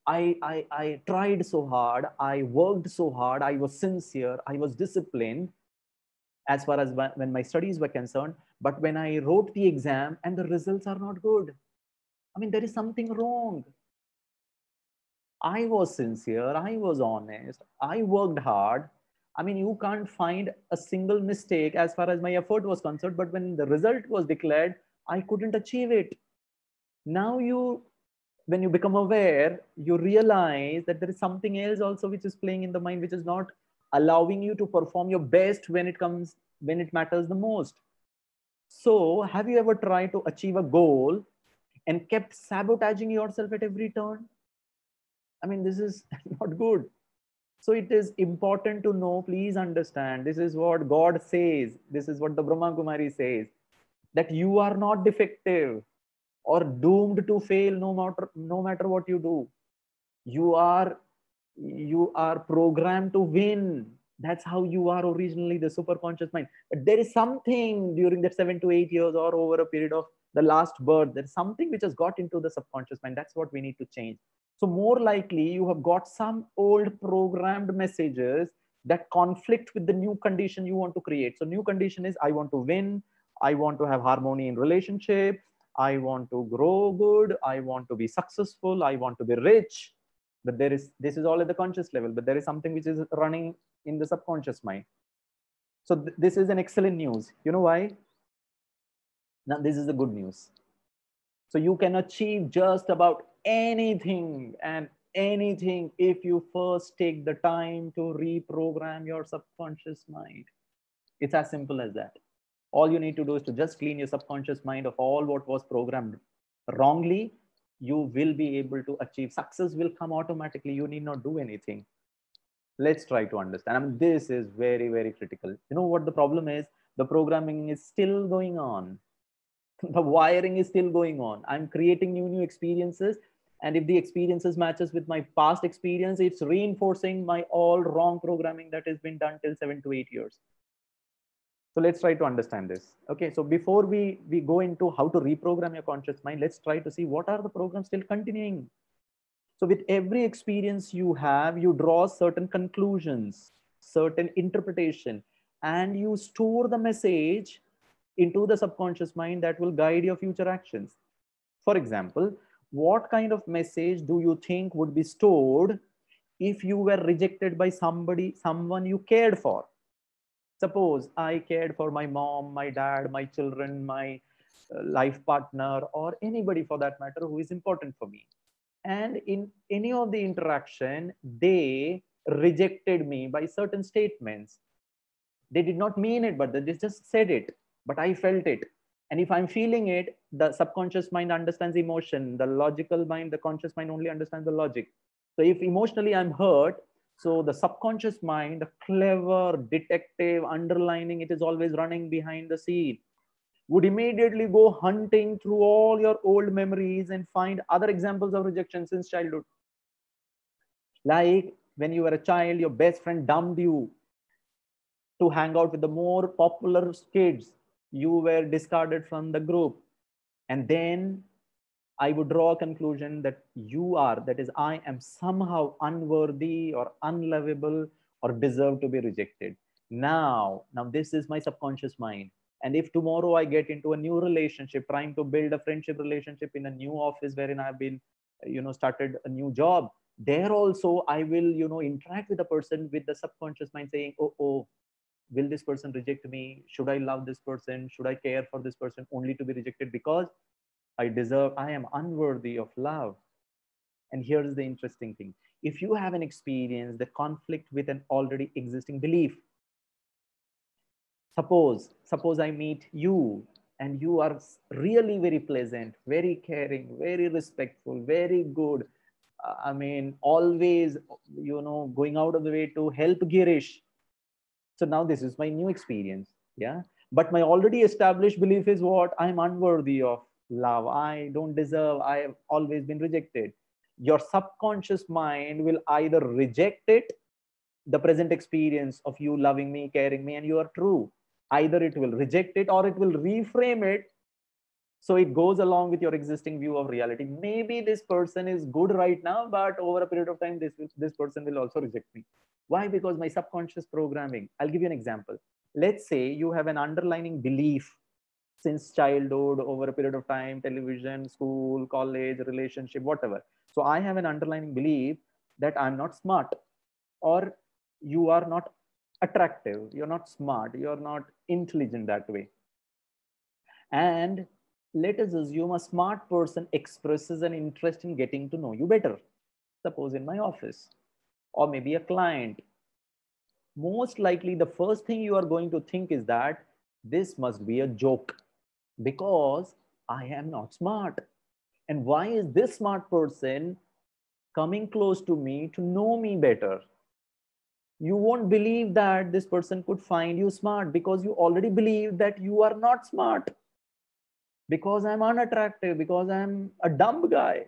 I tried so hard, I worked so hard, I was sincere, I was disciplined as far as when my studies were concerned. But when I wrote the exam and the results are not good, I mean, there is something wrong. I was sincere, I was honest, I worked hard. I mean, you can't find a single mistake as far as my effort was concerned, but when the result was declared, I couldn't achieve it. Now when you become aware, you realize that there is something else also which is playing in the mind, which is not allowing you to perform your best when it matters the most. So, have you ever tried to achieve a goal and kept sabotaging yourself at every turn? I mean, this is not good. So it is important to know, please understand, this is what God says, this is what the Brahma Kumari says, that you are not defective or doomed to fail no matter what you do. You are you are programmed to win. That's how you are originally, the superconscious mind. But there is something during that 7 to 8 years or over a period of the last birth, there's something which has got into the subconscious mind. That's what we need to change. So more likely you have got some old programmed messages that conflict with the new condition you want to create. So new condition is, I want to win, I want to have harmony in relationship, I want to grow good, I want to be successful, I want to be rich. But this is all at the conscious level, but there is something which is running in the subconscious mind. So this is an excellent news. You know why? Now this is the good news. So you can achieve just about anything and anything if you first take the time to reprogram your subconscious mind. It's as simple as that. All you need to do is to just clean your subconscious mind of all what was programmed wrongly. You will be able to achieve success, will come automatically. You need not do anything. Let's try to understand. I mean, this is very, very critical. You know what the problem is? The programming is still going on. The wiring is still going on. I'm creating new experiences, and if the experiences matches with my past experience, it's reinforcing my all wrong programming that has been done till 7 to 8 years. So let's try to understand this. Okay, so before we go into how to reprogram your conscious mind, let's try to see what are the programs still continuing. So with every experience you have, you draw certain conclusions, certain interpretation, and you store the message into the subconscious mind that will guide your future actions. For example, what kind of message do you think would be stored if you were rejected by someone you cared for? Suppose I cared for my mom, my dad, my children, my life partner, or anybody for that matter who is important for me. And in any of the interaction, they rejected me by certain statements. They did not mean it, but they just said it. But I felt it. And if I'm feeling it, the subconscious mind understands emotion. The logical mind, the conscious mind only understands the logic. So if emotionally I'm hurt, so the subconscious mind, the clever detective underlining, it is always running behind the scene, would immediately go hunting through all your old memories and find other examples of rejection since childhood. Like when you were a child, your best friend dumped you to hang out with the more popular kids. You were discarded from the group. And then I would draw a conclusion that that is, I am somehow unworthy or unlovable or deserve to be rejected. Now this is my subconscious mind. And if tomorrow I get into a new relationship, trying to build a friendship relationship in a new office wherein I've been, started a new job, there also I will, interact with the person with the subconscious mind saying, oh, will this person reject me? Should I love this person? Should I care for this person only to be rejected because I am unworthy of love? And here's the interesting thing. If you have an experience that conflict with an already existing belief, suppose I meet you and you are really very pleasant, very caring, very respectful, very good. I mean, always, going out of the way to help Gireesh. So now this is my new experience. Yeah. But my already established belief is what? I'm unworthy of love. I don't deserve. I have always been rejected. Your subconscious mind will either reject it the present experience of you loving me, caring me, and you are true. Either it will reject it or it will reframe it so it goes along with your existing view of reality. Maybe this person is good right now, but over a period of time, this person will also reject me. Why? Because my subconscious programming. I'll give you an example. Let's say you have an underlying belief since childhood, over a period of time, television, school, college, relationship, whatever. So I have an underlying belief that I'm not smart, or you are not attractive, you're not smart, you're not intelligent that way. And let us assume a smart person expresses an interest in getting to know you better. Suppose in my office, or maybe a client. Most likely, the first thing you are going to think is that this must be a joke because I am not smart. And why is this smart person coming close to me to know me better? You won't believe that this person could find you smart because you already believe that you are not smart, because I'm unattractive, because I'm a dumb guy.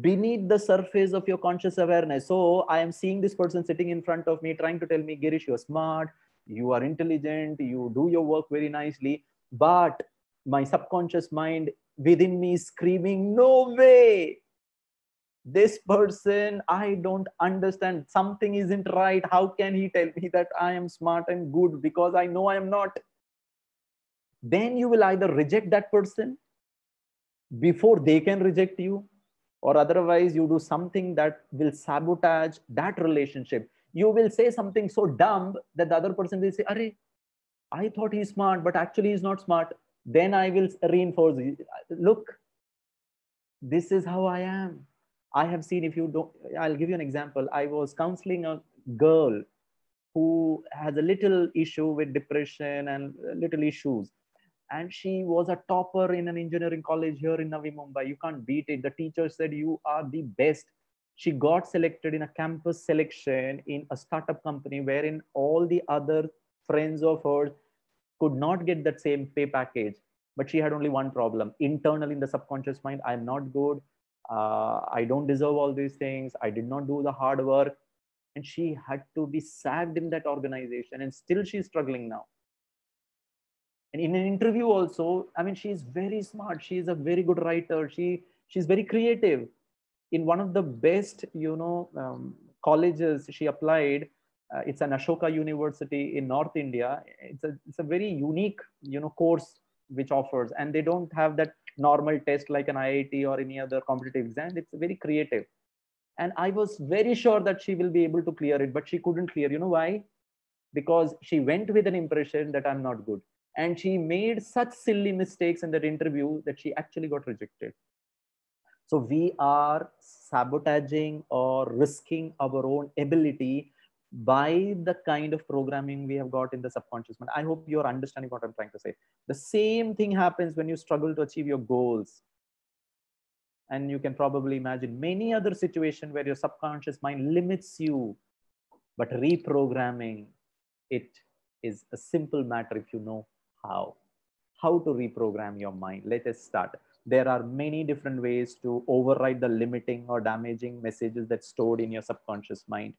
Beneath the surface of your conscious awareness. So I am seeing this person sitting in front of me trying to tell me, Girish, you're smart, you are intelligent, you do your work very nicely. But my subconscious mind within me is screaming, no way. This person, I don't understand. Something isn't right. How can he tell me that I am smart and good because I know I am not? Then you will either reject that person before they can reject you, or otherwise you do something that will sabotage that relationship. You will say something so dumb that the other person will say, Are, I thought he's smart, but actually he's not smart. Then I will reinforce it. Look, this is how I am. I have seen, if you don't, I'll give you an example. I was counseling a girl who has a little issue with depression and little issues. And she was a topper in an engineering college here in Navi Mumbai. You can't beat it. The teacher said, You are the best. She got selected in a campus selection in a startup company wherein all the other friends of hers could not get that same pay package. But she had only one problem. Internal in the subconscious mind, I'm not good. I don't deserve all these things. I did not do the hard work. And she had to be sacked in that organization. And still she's struggling now. And in an interview also, I mean, she's very smart. She's a very good writer. She's very creative. In one of the best, colleges she applied. It's an Ashoka University in North India. It's a very unique, course which offers, and they don't have that normal test like an IIT or any other competitive exam. It's very creative, and I was very sure that she will be able to clear it, but she couldn't clear. You know why? Because she went with an impression that I'm not good. And she made such silly mistakes in that interview that she actually got rejected. So we are sabotaging or risking our own ability by the kind of programming we have got in the subconscious mind. I hope you're understanding what I'm trying to say. The same thing happens when you struggle to achieve your goals. And you can probably imagine many other situations where your subconscious mind limits you, but reprogramming it is a simple matter if you know how. How to reprogram your mind? Let us start. There are many different ways to override the limiting or damaging messages that's stored in your subconscious mind.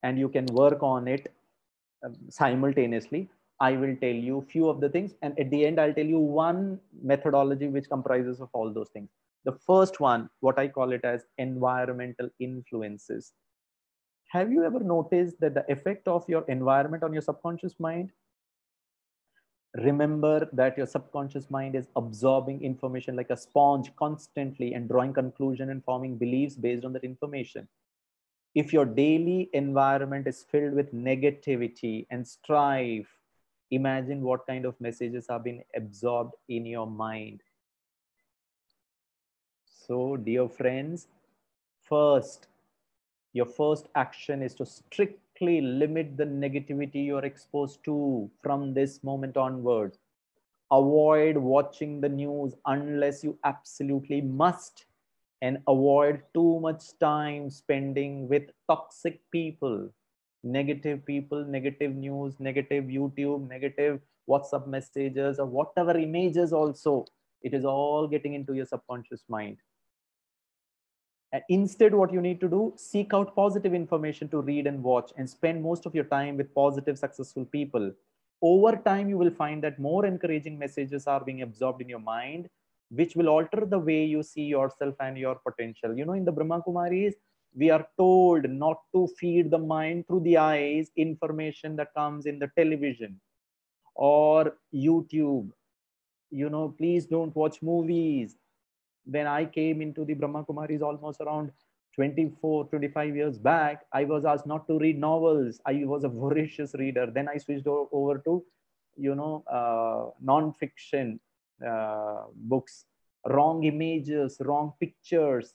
And you can work on it simultaneously. I will tell you few of the things, and at the end, I'll tell you one methodology which comprises of all those things. The first one, what I call it as environmental influences. Have you ever noticed that the effect of your environment on your subconscious mind? Remember that your subconscious mind is absorbing information like a sponge constantly and drawing conclusion and forming beliefs based on that information. If your daily environment is filled with negativity and strife, imagine what kind of messages have been absorbed in your mind. So, dear friends, first, your first action is to strictly limit the negativity you're exposed to from this moment onwards. Avoid watching the news unless you absolutely must, and avoid too much time spending with toxic people, negative news, negative YouTube, negative WhatsApp messages, or whatever images also. It is all getting into your subconscious mind. Instead, what you need to do, seek out positive information to read and watch, and spend most of your time with positive, successful people. Over time, you will find that more encouraging messages are being absorbed in your mind, which will alter the way you see yourself and your potential. In the Brahma Kumaris, we are told not to feed the mind through the eyes information that comes in the television or YouTube. Please don't watch movies. When I came into the Brahma Kumaris almost around 24, 25 years back, I was asked not to read novels. I was a voracious reader. Then I switched over to, non-fiction books, wrong images, wrong pictures.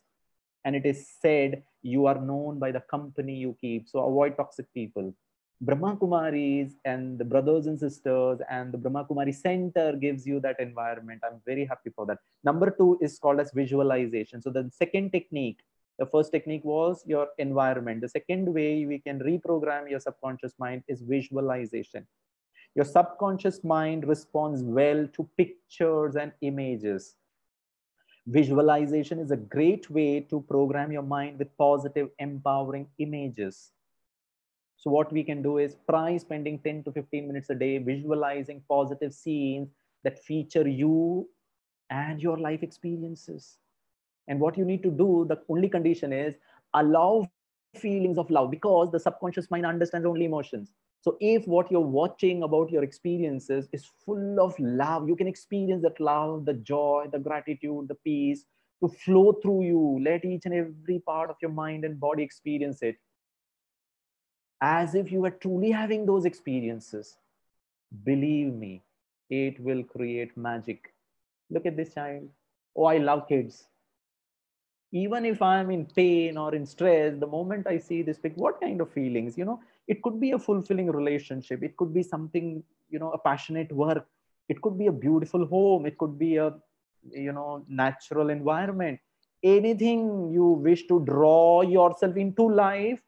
And it is said you are known by the company you keep. So avoid toxic people. Brahma Kumaris and the brothers and sisters and the Brahma Kumari Center gives you that environment. I'm very happy for that. Number two is called as visualization. So the second technique, the first technique was your environment. The second way we can reprogram your subconscious mind is visualization. Your subconscious mind responds well to pictures and images. Visualization is a great way to program your mind with positive, empowering images. So what we can do is try spending 10 to 15 minutes a day visualizing positive scenes that feature you and your life experiences. And what you need to do, the only condition is allow feelings of love, because the subconscious mind understands only emotions. So if what you're watching about your experiences is full of love, you can experience that love, the joy, the gratitude, the peace to flow through you. Let each and every part of your mind and body experience it as if you were truly having those experiences. Believe me, it will create magic. Look at this child. Oh, I love kids. Even if I'm in pain or in stress, the moment I see this pic, what kind of feelings? It could be a fulfilling relationship. It could be something, a passionate work. It could be a beautiful home. It could be a, natural environment. Anything you wish to draw yourself into life,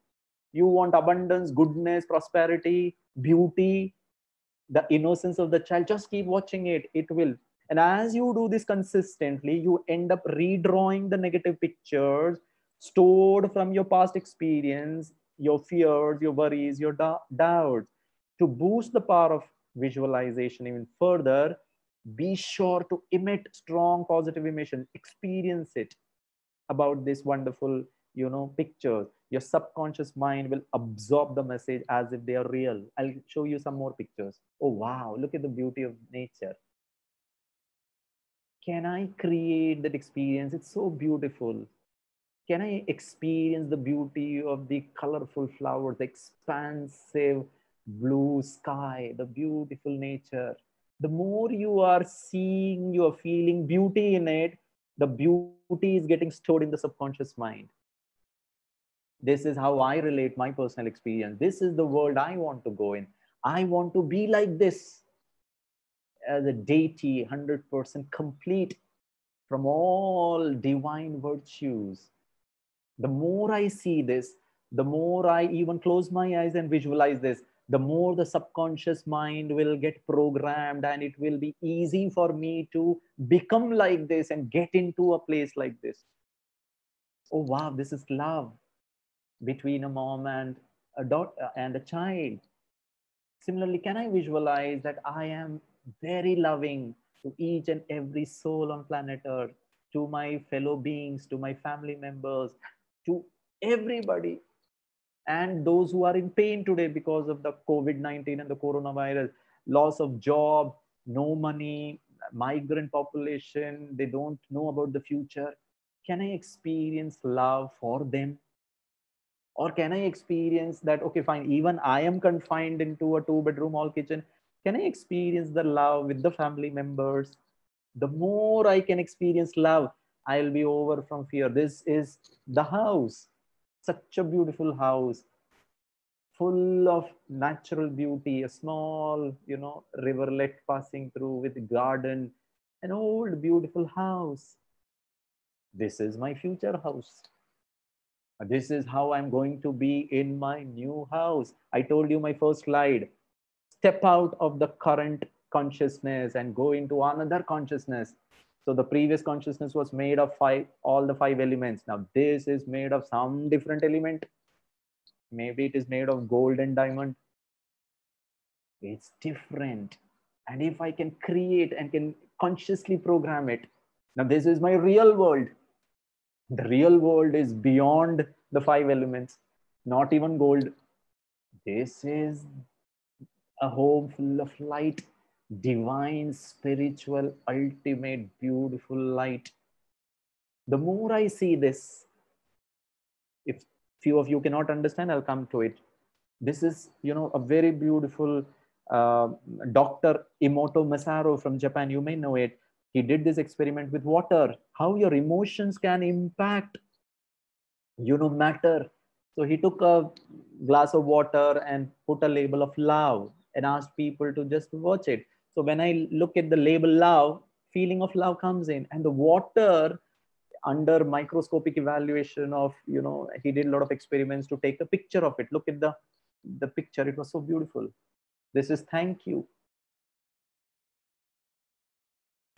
you want abundance, goodness, prosperity, beauty, the innocence of the child, just keep watching it. It will. And as you do this consistently, you end up redrawing the negative pictures stored from your past experience, your fears, your worries, your doubts. To boost the power of visualization even further, be sure to emit strong positive emotion, experience it about this wonderful, pictures. Your subconscious mind will absorb the message as if they are real. I'll show you some more pictures. Oh wow, look at the beauty of nature. Can I create that experience? It's so beautiful. Can I experience the beauty of the colorful flowers, the expansive blue sky, the beautiful nature? The more you are seeing, you are feeling beauty in it, the beauty is getting stored in the subconscious mind. This is how I relate my personal experience. This is the world I want to go in. I want to be like this, as a deity, 100% complete from all divine virtues. The more I see this, the more I even close my eyes and visualize this, the more the subconscious mind will get programmed, and it will be easy for me to become like this and get into a place like this. Oh wow, this is love between a mom and a daughter and a child. Similarly, can I visualize that I am very loving to each and every soul on planet Earth, to my fellow beings, to my family members, to everybody, and those who are in pain today because of the COVID-19 and the coronavirus, loss of job, no money, migrant population, they don't know about the future. Can I experience love for them? Or can I experience that, okay, fine, even I am confined into a two-bedroom all kitchen. Can I experience the love with the family members? The more I can experience love, I'll be over from fear. This is the house. Such a beautiful house, full of natural beauty, a small, riverlet passing through with garden, an old beautiful house. This is my future house. This is how I'm going to be in my new house. I told you my first slide. Step out of the current consciousness and go into another consciousness. So the previous consciousness was made of five, all the five elements. Now this is made of some different element. Maybe it is made of gold and diamond. It's different. And if I can create and can consciously program it, now this is my real world. The real world is beyond the five elements, not even gold. This is a home full of light, divine, spiritual, ultimate, beautiful light. The more I see this, if few of you cannot understand, I'll come to it. This is, a very beautiful Dr. Emoto Masaru from Japan. You may know it. He did this experiment with water, how your emotions can impact, matter. So he took a glass of water and put a label of love and asked people to just watch it. So when I look at the label love, feeling of love comes in, and the water, under microscopic evaluation of, he did a lot of experiments to take a picture of it. Look at the picture. It was so beautiful. This is thank you.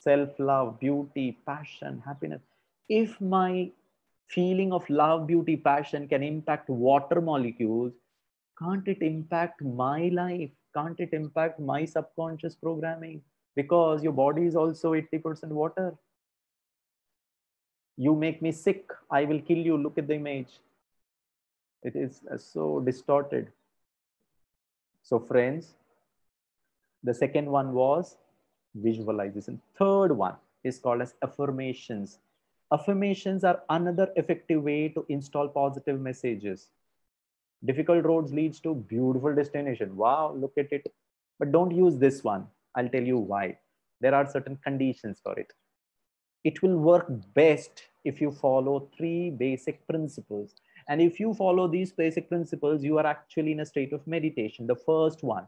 Self-love, beauty, passion, happiness. If my feeling of love, beauty, passion can impact water molecules, can't it impact my life? Can't it impact my subconscious programming? Because your body is also 80% water. You make me sick, I will kill you. Look at the image. It is so distorted. So friends, the second one was visualization. Third one is called as affirmations. Affirmations are another effective way to install positive messages. Difficult roads leads to beautiful destination. Wow, look at it. But don't use this one. I'll tell you why. There are certain conditions for it. It will work best if you follow three basic principles. And if you follow these basic principles, you are actually in a state of meditation. The first one,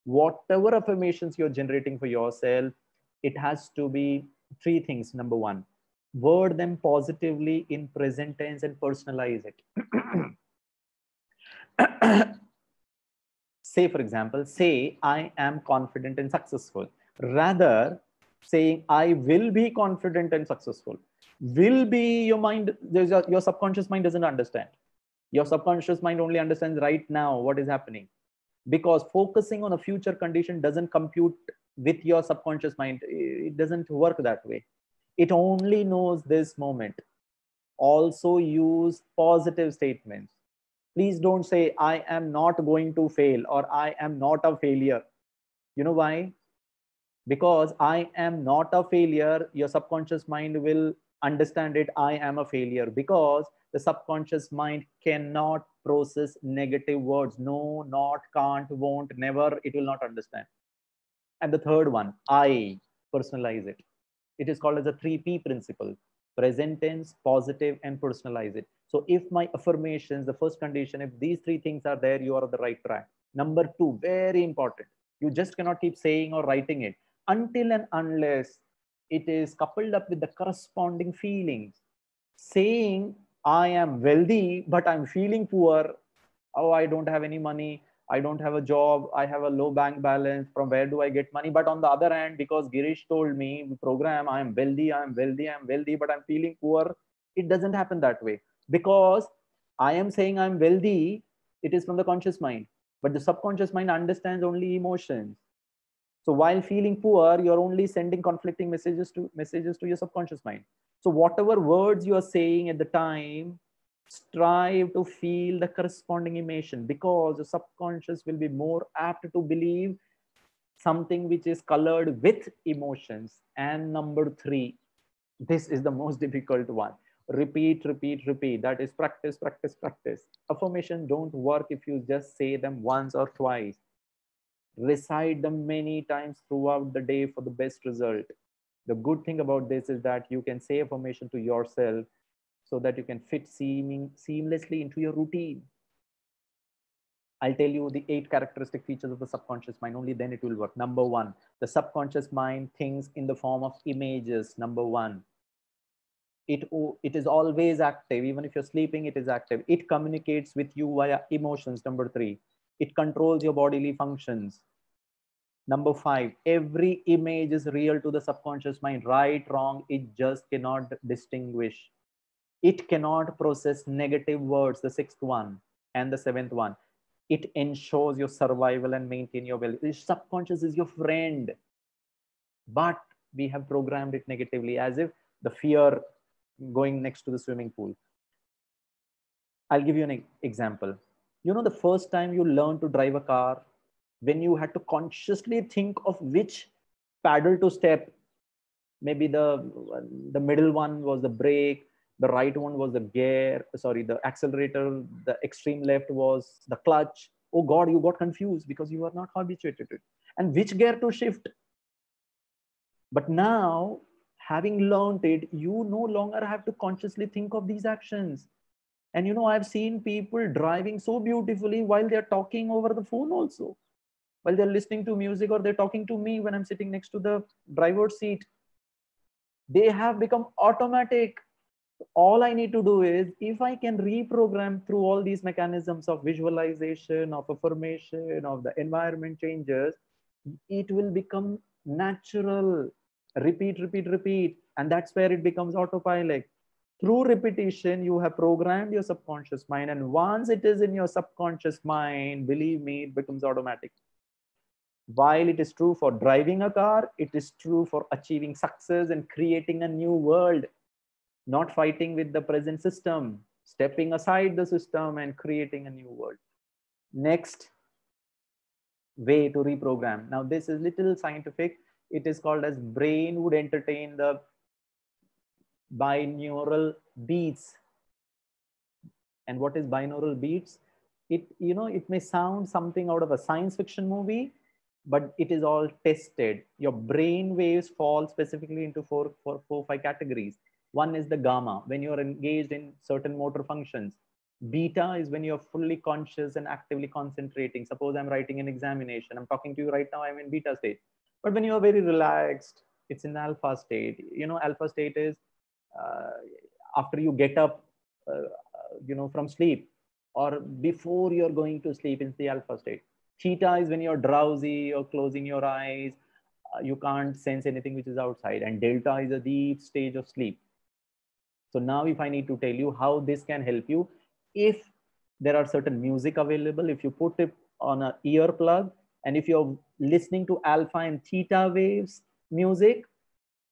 whatever affirmations you're generating for yourself, it has to be three things. Number one, word them positively in present tense and personalize it. Say, for example, say, I am confident and successful. Rather, saying, I will be confident and successful. Will be, your mind, your subconscious mind doesn't understand. Your subconscious mind only understands right now what is happening. Because focusing on a future condition doesn't compute with your subconscious mind. It doesn't work that way. It only knows this moment. Also use positive statements. Please don't say, I am not going to fail or I am not a failure. You know why? Because I am not a failure, your subconscious mind will understand it. I am a failure, because the subconscious mind cannot process negative words. No, not, can't, won't, never. It will not understand. And the third one, I, personalize it. It is called as a 3P principle: present tense, positive, and personalize it. So if my affirmations, the first condition, if these three things are there, you are on the right track. Number two, very important. You just cannot keep saying or writing it until and unless it is coupled up with the corresponding feelings. Saying, I am wealthy, but I'm feeling poor. Oh, I don't have any money. I don't have a job. I have a low bank balance. From where do I get money? But on the other hand, because Gireesh told me, program, I am wealthy, I am wealthy, I am wealthy, but I'm feeling poor. It doesn't happen that way, because I am saying I'm wealthy. It is from the conscious mind, but the subconscious mind understands only emotions. So while feeling poor, you're only sending conflicting messages to your subconscious mind. So whatever words you are saying at the time, strive to feel the corresponding emotion, because the subconscious will be more apt to believe something which is colored with emotions. And number three, this is the most difficult one. Repeat, repeat, repeat. That is practice, practice, practice. Affirmation don't work if you just say them once or twice. Recite them many times throughout the day for the best result. The good thing about this is that you can say affirmation to yourself so that you can fit seamlessly into your routine. I'll tell you the 8 characteristic features of the subconscious mind. Only then it will work. Number one, the subconscious mind thinks in the form of images. Number one, it is always active. Even if you're sleeping, it is active. It communicates with you via emotions. Number three, it controls your bodily functions. Number five, every image is real to the subconscious mind. Right, wrong, it just cannot distinguish. It cannot process negative words, the sixth one. And the seventh one, it ensures your survival and maintain your well. The subconscious is your friend, but we have programmed it negatively, as if the fear going next to the swimming pool. I'll give you an example. You know, the first time you learn to drive a car, when you had to consciously think of which paddle to step, maybe the middle one was the brake, the right one was the gear, sorry, the accelerator, the extreme left was the clutch. Oh God, you got confused because you are not habituated to it. And which gear to shift? But now, having learned it, you no longer have to consciously think of these actions. And you know, I've seen people driving so beautifully while they're talking over the phone also, while they're listening to music, or they're talking to me when I'm sitting next to the driver's seat. They have become automatic. All I need to do is, if I can reprogram through all these mechanisms of visualization, of affirmation, of the environment changes, it will become natural. Repeat, repeat, repeat. And that's where it becomes autopilot. Through repetition, you have programmed your subconscious mind. And once it is in your subconscious mind, believe me, it becomes automatic. While it is true for driving a car, it is true for achieving success and creating a new world, not fighting with the present system, stepping aside the system and creating a new world. Next way to reprogram. Now, this is little scientific. It is called as brain would entertain the binaural beats. And what is binaural beats? It, you know, it may sound something out of a science fiction movie, but it is all tested. Your brain waves fall specifically into four, five categories. One is the gamma, when you're engaged in certain motor functions. Beta is when you're fully conscious and actively concentrating. Suppose I'm writing an examination, I'm talking to you right now, I'm in beta state. But when you're very relaxed, it's in alpha state. You know, alpha state is uh, after you get up, from sleep, or before you're going to sleep, it's the alpha state. Theta is when you're drowsy or closing your eyes, you can't sense anything which is outside. And delta is a deep stage of sleep. So now if I need to tell you how this can help you, if there are certain music available, if you put it on an ear plug, and if you're listening to alpha and theta waves music,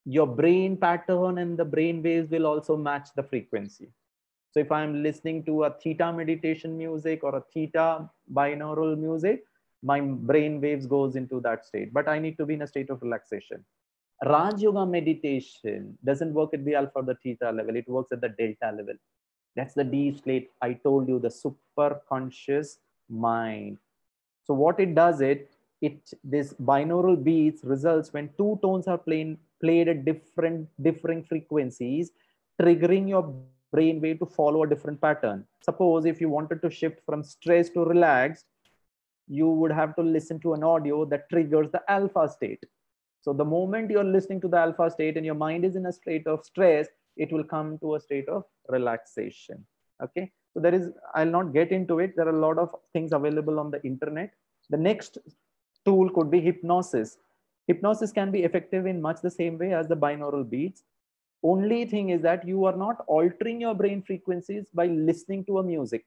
your brain pattern and the brain waves will also match the frequency. So if I'm listening to a theta meditation music or a theta binaural music, my brain waves goes into that state. But I need to be in a state of relaxation. Raj Yoga meditation doesn't work at the alpha or the theta level. It works at the delta level. That's the deep state. I told you, the super conscious mind. So what it does, it this binaural beats results when two tones are played at differing frequencies, triggering your brainwave to follow a different pattern. Suppose if you wanted to shift from stress to relaxed, you would have to listen to an audio that triggers the alpha state. So the moment you're listening to the alpha state and your mind is in a state of stress, it will come to a state of relaxation. Okay. So there is, I'll not get into it. There are a lot of things available on the internet. The next tool could be hypnosis. Hypnosis can be effective in much the same way as the binaural beats. Only thing is that you are not altering your brain frequencies by listening to a music.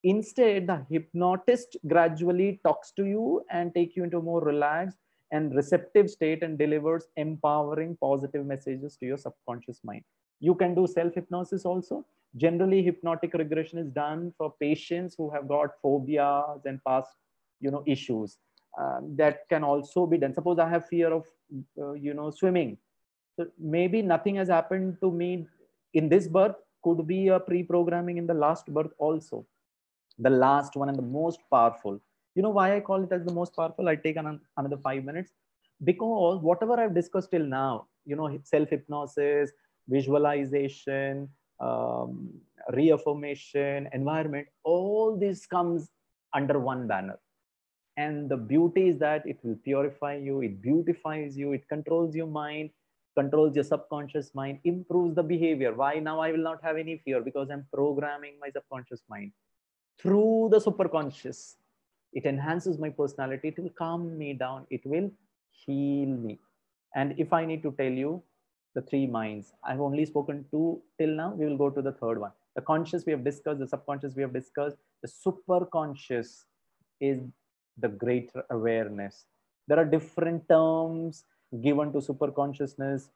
Instead, the hypnotist gradually talks to you and take you into a more relaxed and receptive state and delivers empowering positive messages to your subconscious mind. You can do self-hypnosis also. Generally, hypnotic regression is done for patients who have got phobias and past, issues. That can also be done. Suppose I have fear of, swimming. So maybe nothing has happened to me in this birth, could be a pre-programming in the last birth also. The last one and the most powerful. You know why I call it as the most powerful? I take another 5 minutes, because whatever I've discussed till now, self hypnosis, visualization, um, reaffirmation, environment, all this comes under one banner. And the beauty is that it will purify you, it beautifies you, it controls your mind, controls your subconscious mind, improves the behavior. Why now I will not have any fear? Because I'm programming my subconscious mind through the superconscious. It enhances my personality. It will calm me down. It will heal me. And if I need to tell you the three minds, I've only spoken two till now. We will go to the third one. The conscious we have discussed, the subconscious we have discussed, the super conscious is the greater awareness. There are different terms given to super consciousness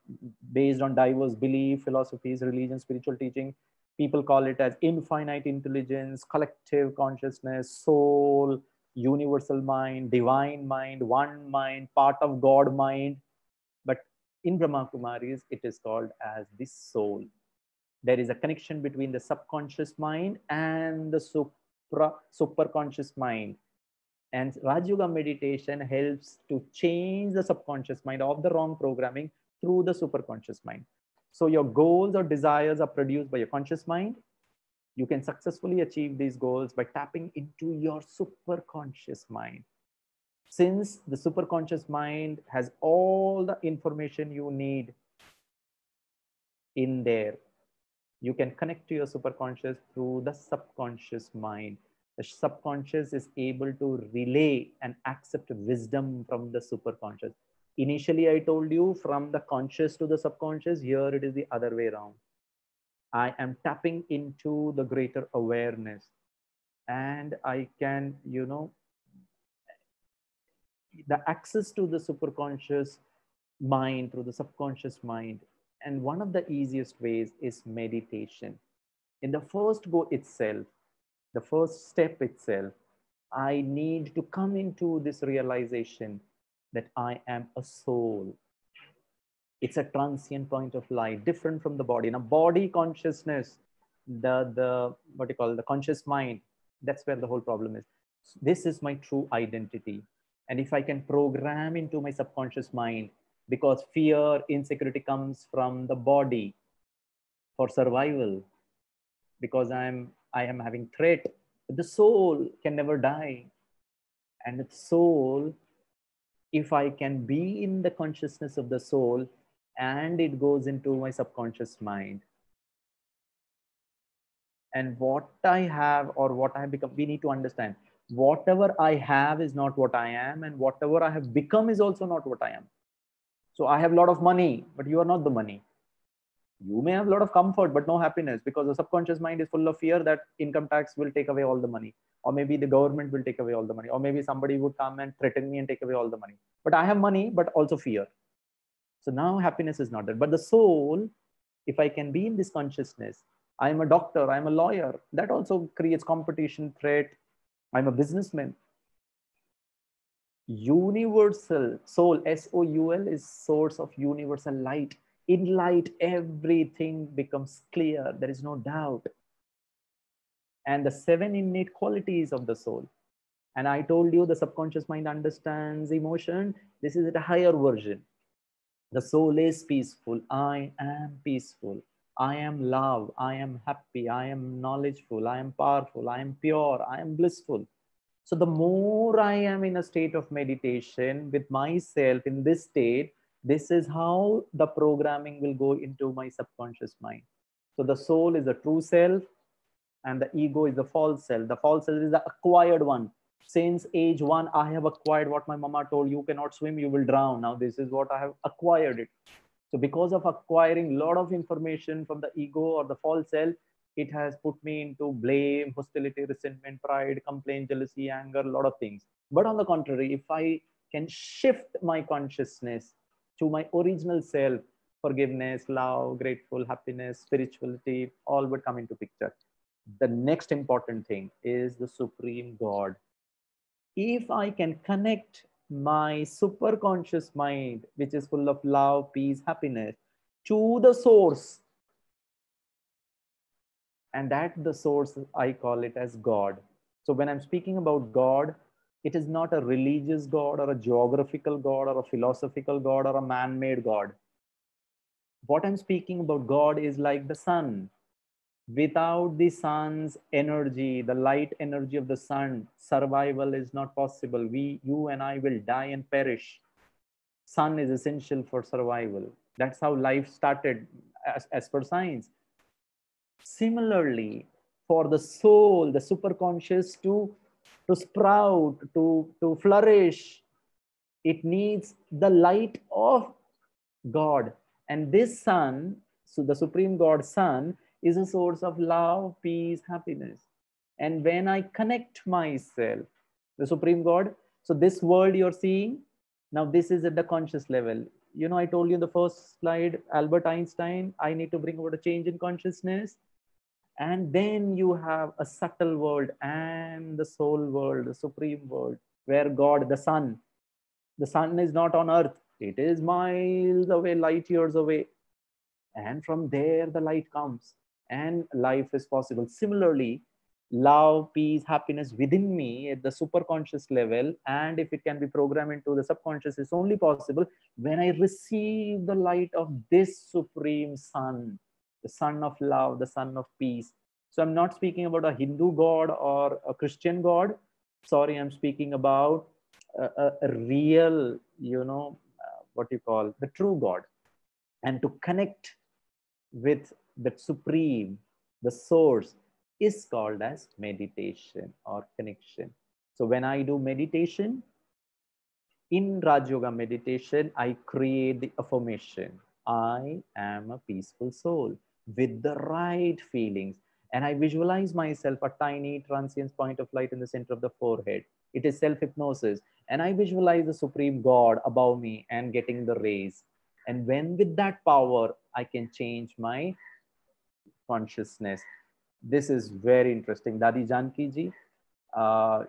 based on diverse belief, philosophies, religion, spiritual teaching. People call it as infinite intelligence, collective consciousness, soul, universal mind, one mind, part of God mind. But in Brahma Kumaris, it is called as the soul. There is a connection between the subconscious mind and the super conscious mind. And Raj Yoga meditation helps to change the subconscious mind of the wrong programming through the superconscious mind. So your goals or desires are produced by your conscious mind. You can successfully achieve these goals by tapping into your superconscious mind. Since the superconscious mind has all the information you need in there, you can connect to your superconscious through the subconscious mind. The subconscious is able to relay and accept wisdom from the superconscious. Initially, I told you from the conscious to the subconscious. Here it is the other way around. I am tapping into the greater awareness, and I can, the access to the superconscious mind through the subconscious mind. And one of the easiest ways is meditation. In the first go itself, the first step itself, I need to come into this realization that I am a soul. It's a transient point of light, different from the body. Now, body consciousness, the what you call the conscious mind, that's where the whole problem is. This is my true identity. And if I can program into my subconscious mind, because fear, insecurity comes from the body for survival, because I am having threat. The soul can never die. And the soul, if I can be in the consciousness of the soul and it goes into my subconscious mind, and what I have or what I have become, we need to understand whatever I have is not what I am, and whatever I have become is also not what I am. So I have a lot of money, but you are not the money. You may have a lot of comfort but no happiness, because the subconscious mind is full of fear that income tax will take away all the money, or maybe the government will take away all the money, or maybe somebody would come and threaten me and take away all the money. But I have money but also fear. So now happiness is not there. But the soul, if I can be in this consciousness, I'm a doctor, I'm a lawyer, that also creates competition, threat. I'm a businessman. Universal soul, soul, is source of universal light. In light, everything becomes clear. There is no doubt. And the seven innate qualities of the soul. And I told you the subconscious mind understands emotion. This is at a higher version. The soul is peaceful. I am peaceful. I am love. I am happy. I am knowledgeful. I am powerful. I am pure. I am blissful. So the more I am in a state of meditation with myself in this state, this is how the programming will go into my subconscious mind. So the soul is the true self and the ego is the false self. The false self is the acquired one. Since age one, I have acquired what my mama told, you cannot swim, you will drown. Now this is what I have acquired it. So because of acquiring a lot of information from the ego or the false self, it has put me into blame, hostility, resentment, pride, complaint, jealousy, anger, a lot of things. But on the contrary, if I can shift my consciousness to my original self, forgiveness, love, grateful, happiness, spirituality, all would come into picture. The next important thing is the supreme God. If I can connect my superconscious mind, which is full of love, peace, happiness, to the source, and that the source, I call it as God. So when I'm speaking about God, it is not a religious God or a geographical God or a philosophical God or a man-made God. What I'm speaking about God is like the sun. Without the sun's energy, the light energy of the sun, survival is not possible. You and I will die and perish. Sun is essential for survival. That's how life started as per science. Similarly, for the soul, the superconscious, to to sprout, to flourish, it needs the light of God. And this sun, so the Supreme God Sun, is a source of love, peace, happiness. And when I connect myself, the Supreme God, so this world you're seeing, now this is at the conscious level. You know, I told you in the first slide, Albert Einstein, I need to bring about a change in consciousness. And then you have a subtle world and the soul world, the supreme world, where God, the sun is not on earth, it is miles away, light years away. And from there, the light comes and life is possible. Similarly, love, peace, happiness within me at the superconscious level, and if it can be programmed into the subconscious, is only possible when I receive the light of this supreme sun, the sun of love, the sun of peace. So I'm not speaking about a Hindu god or a Christian god. Sorry, I'm speaking about a real, what you call the true God. And to connect with the supreme, the source, is called as meditation or connection. So when I do meditation, in Raj Yoga meditation, I create the affirmation, I am a peaceful soul with the right feelings. And I visualize myself a tiny transient point of light in the center of the forehead. It is self hypnosis. And I visualize the Supreme God above me and getting the rays. And when with that power, I can change my consciousness. This is very interesting. Dadi Janki ji,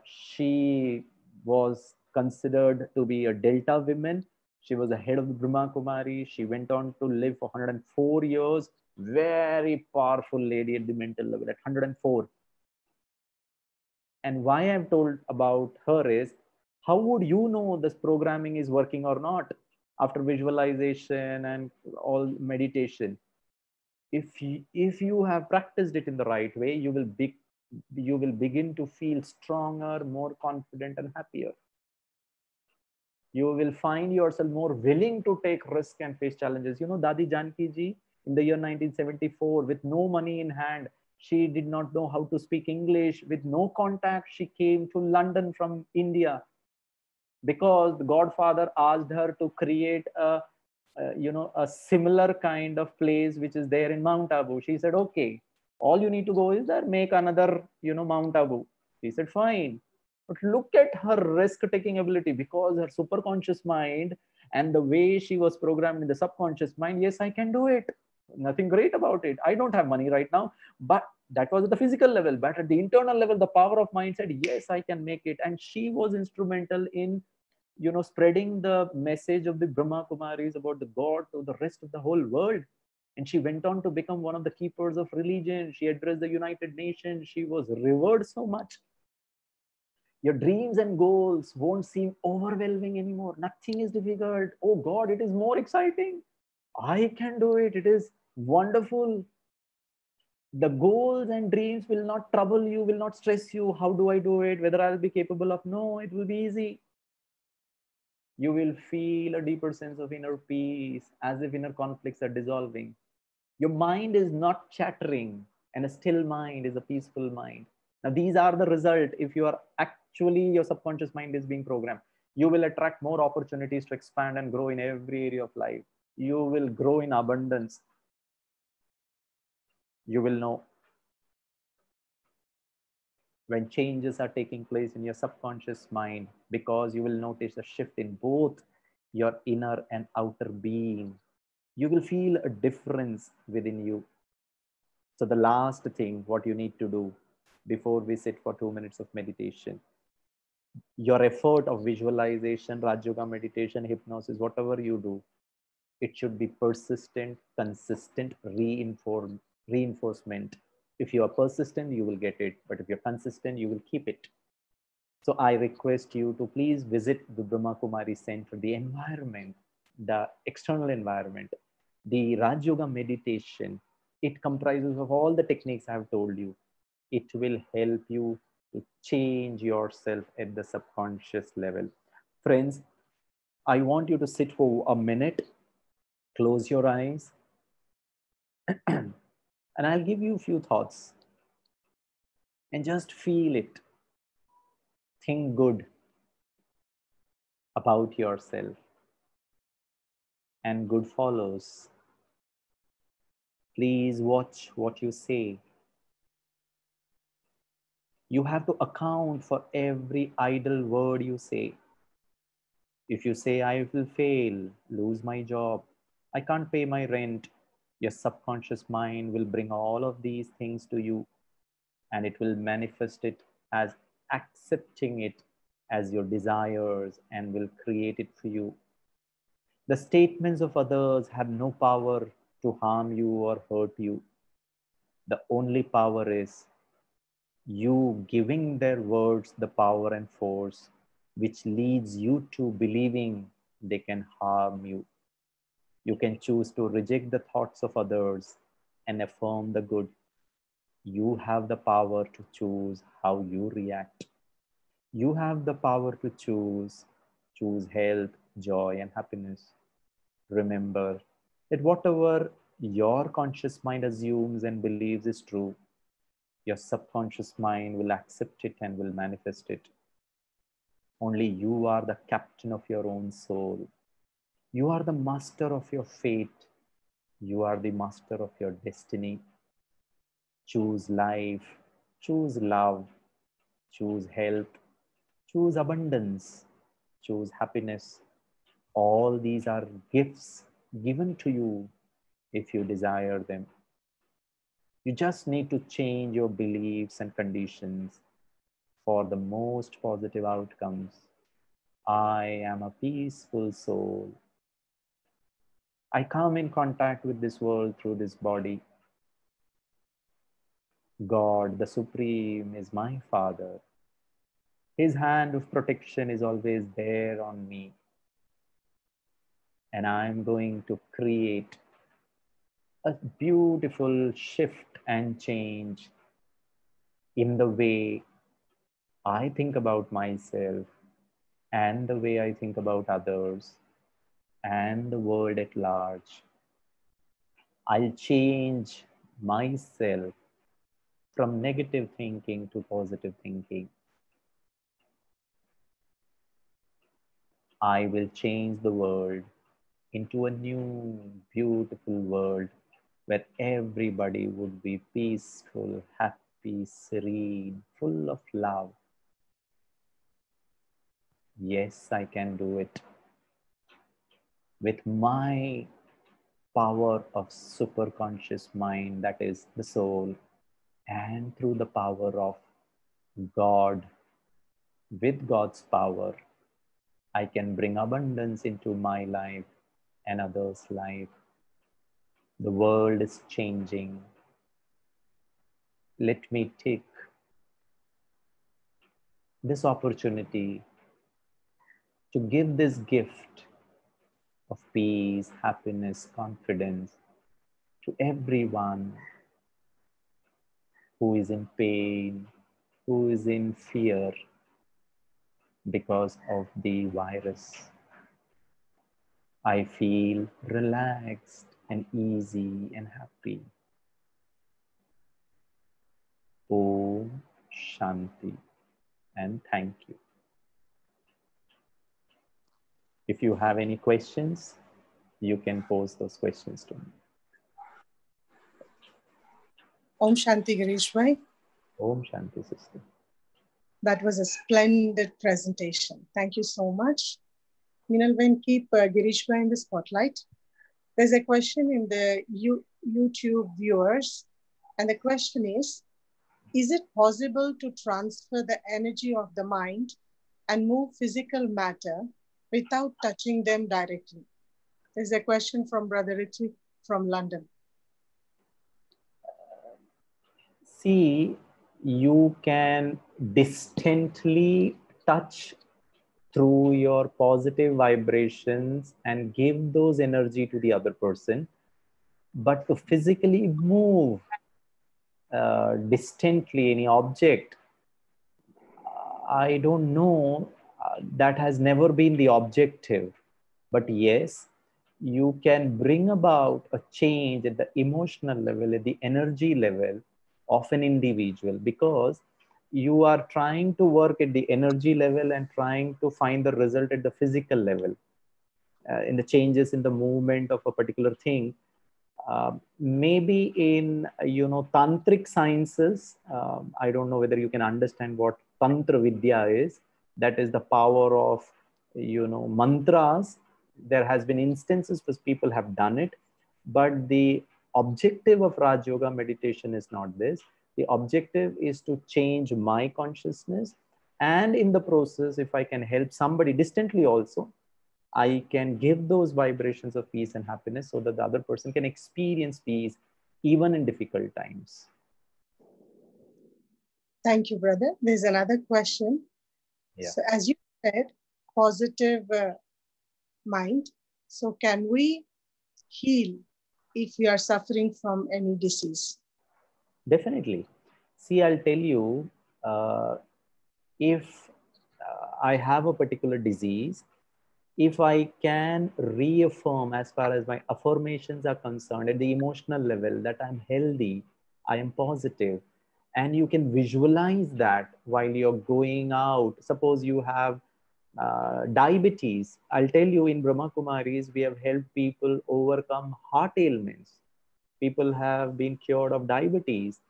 she was considered to be a Delta woman. She was the head of the Brahma Kumari. She went on to live for 104 years. Very powerful lady at the mental level at 104. And why I've told about her is, how would you know this programming is working or not after visualization and all meditation? If you have practiced it in the right way, you will begin to feel stronger, more confident and happier. You will find yourself more willing to take risk and face challenges. You know, Dadi Janki ji, in the year 1974, with no money in hand, she did not know how to speak English. With no contact, she came to London from India because the Godfather asked her to create a similar kind of place which is there in Mount Abu. She said, okay, all you need to go is there, make another, Mount Abu. He said, fine. But look at her risk taking ability, because her superconscious mind and the way she was programmed in the subconscious mind, yes, I can do it. Nothing great about it. I don't have money right now, but that was at the physical level. But at the internal level, the power of mind said, yes, I can make it. And she was instrumental in spreading the message of the Brahma Kumaris about the God to the rest of the whole world. And she went on to become one of the keepers of religion. She addressed the United Nations. She was revered so much. Your dreams and goals won't seem overwhelming anymore. Nothing is difficult. Oh God, it is more exciting. I can do it. It is wonderful. The goals and dreams will not trouble you, will not stress you. How do I do it? Whether I'll be capable of? No, it will be easy. You will feel a deeper sense of inner peace, as if inner conflicts are dissolving. Your mind is not chattering, and a still mind is a peaceful mind. Now, these are the result. If you are actually, your subconscious mind is being programmed, you will attract more opportunities to expand and grow in every area of life. You will grow in abundance. You will know when changes are taking place in your subconscious mind, because you will notice a shift in both your inner and outer being. You will feel a difference within you. So the last thing what you need to do before we sit for 2 minutes of meditation, your effort of visualization, Raj Yoga meditation, hypnosis, whatever you do, it should be persistent, consistent, reinforcement. If you are persistent, you will get it. But if you're consistent, you will keep it. So I request you to please visit the Brahma Kumari Center, the environment, the external environment, the Raj Yoga meditation. It comprises of all the techniques I have told you. It will help you to change yourself at the subconscious level. Friends, I want you to sit for a minute, close your eyes, and I'll give you a few thoughts and just feel it. Think good about yourself, and good follows. Please watch what you say. You have to account for every idle word you say. If you say, I will fail, lose my job, I can't pay my rent, your subconscious mind will bring all of these things to you, and it will manifest it as accepting it as your desires and will create it for you. The statements of others have no power to harm you or hurt you. The only power is you giving their words the power and force which leads you to believing they can harm you. You can choose to reject the thoughts of others and affirm the good. You have the power to choose how you react. You have the power to choose health, joy, and happiness. Remember that whatever your conscious mind assumes and believes is true, your subconscious mind will accept it and will manifest it. Only you are the captain of your own soul. You are the master of your fate. You are the master of your destiny. Choose life, choose love, choose health, choose abundance, choose happiness. All these are gifts given to you if you desire them. You just need to change your beliefs and conditions for the most positive outcomes. I am a peaceful soul. I come in contact with this world through this body. God, the Supreme, is my Father. His hand of protection is always there on me. And I'm going to create a beautiful shift and change in the way I think about myself and the way I think about others and the world at large. I'll change myself from negative thinking to positive thinking. I will change the world into a new, beautiful world where everybody would be peaceful, happy, serene, full of love. Yes, I can do it with my power of superconscious mind, that is the soul, and through the power of God. With God's power, I can bring abundance into my life and others' life. The world is changing. Let me take this opportunity to give this gift of peace, happiness, confidence to everyone who is in pain, who is in fear because of the virus. I feel relaxed and easy and happy. Om Shanti, and thank you. If you have any questions, you can pose those questions to me. Om Shanti, Gireesh bhai. Om Shanti, sister. That was a splendid presentation. Thank you so much. Minal, when keep Gireesh bhai in the spotlight. There's a question in the YouTube viewers, and the question is it possible to transfer the energy of the mind and move physical matter without touching them directly? There's a question from Brother Ritik from London. See, you can distantly touch through your positive vibrations and give those energy to the other person, but to physically move distantly any object, I don't know. That has never been the objective. But yes, you can bring about a change at the emotional level, at the energy level of an individual, because you are trying to work at the energy level and trying to find the result at the physical level, in the changes in the movement of a particular thing. Maybe in tantric sciences, I don't know whether you can understand what tantra vidya is. That is the power of mantras. There has been instances where people have done it, but the objective of Raj Yoga meditation is not this. The objective is to change my consciousness, and in the process, if I can help somebody distantly also, I can give those vibrations of peace and happiness so that the other person can experience peace even in difficult times. Thank you, brother. There's another question. Yeah. So, as you said, positive mind. So, can we heal if we are suffering from any disease? Definitely. See, I'll tell you, if I have a particular disease, if I can reaffirm as far as my affirmations are concerned at the emotional level that I'm healthy, I am positive, and you can visualize that while you're going out. Suppose you have diabetes. I'll tell you, in Brahma Kumaris, we have helped people overcome heart ailments. People have been cured of diabetes.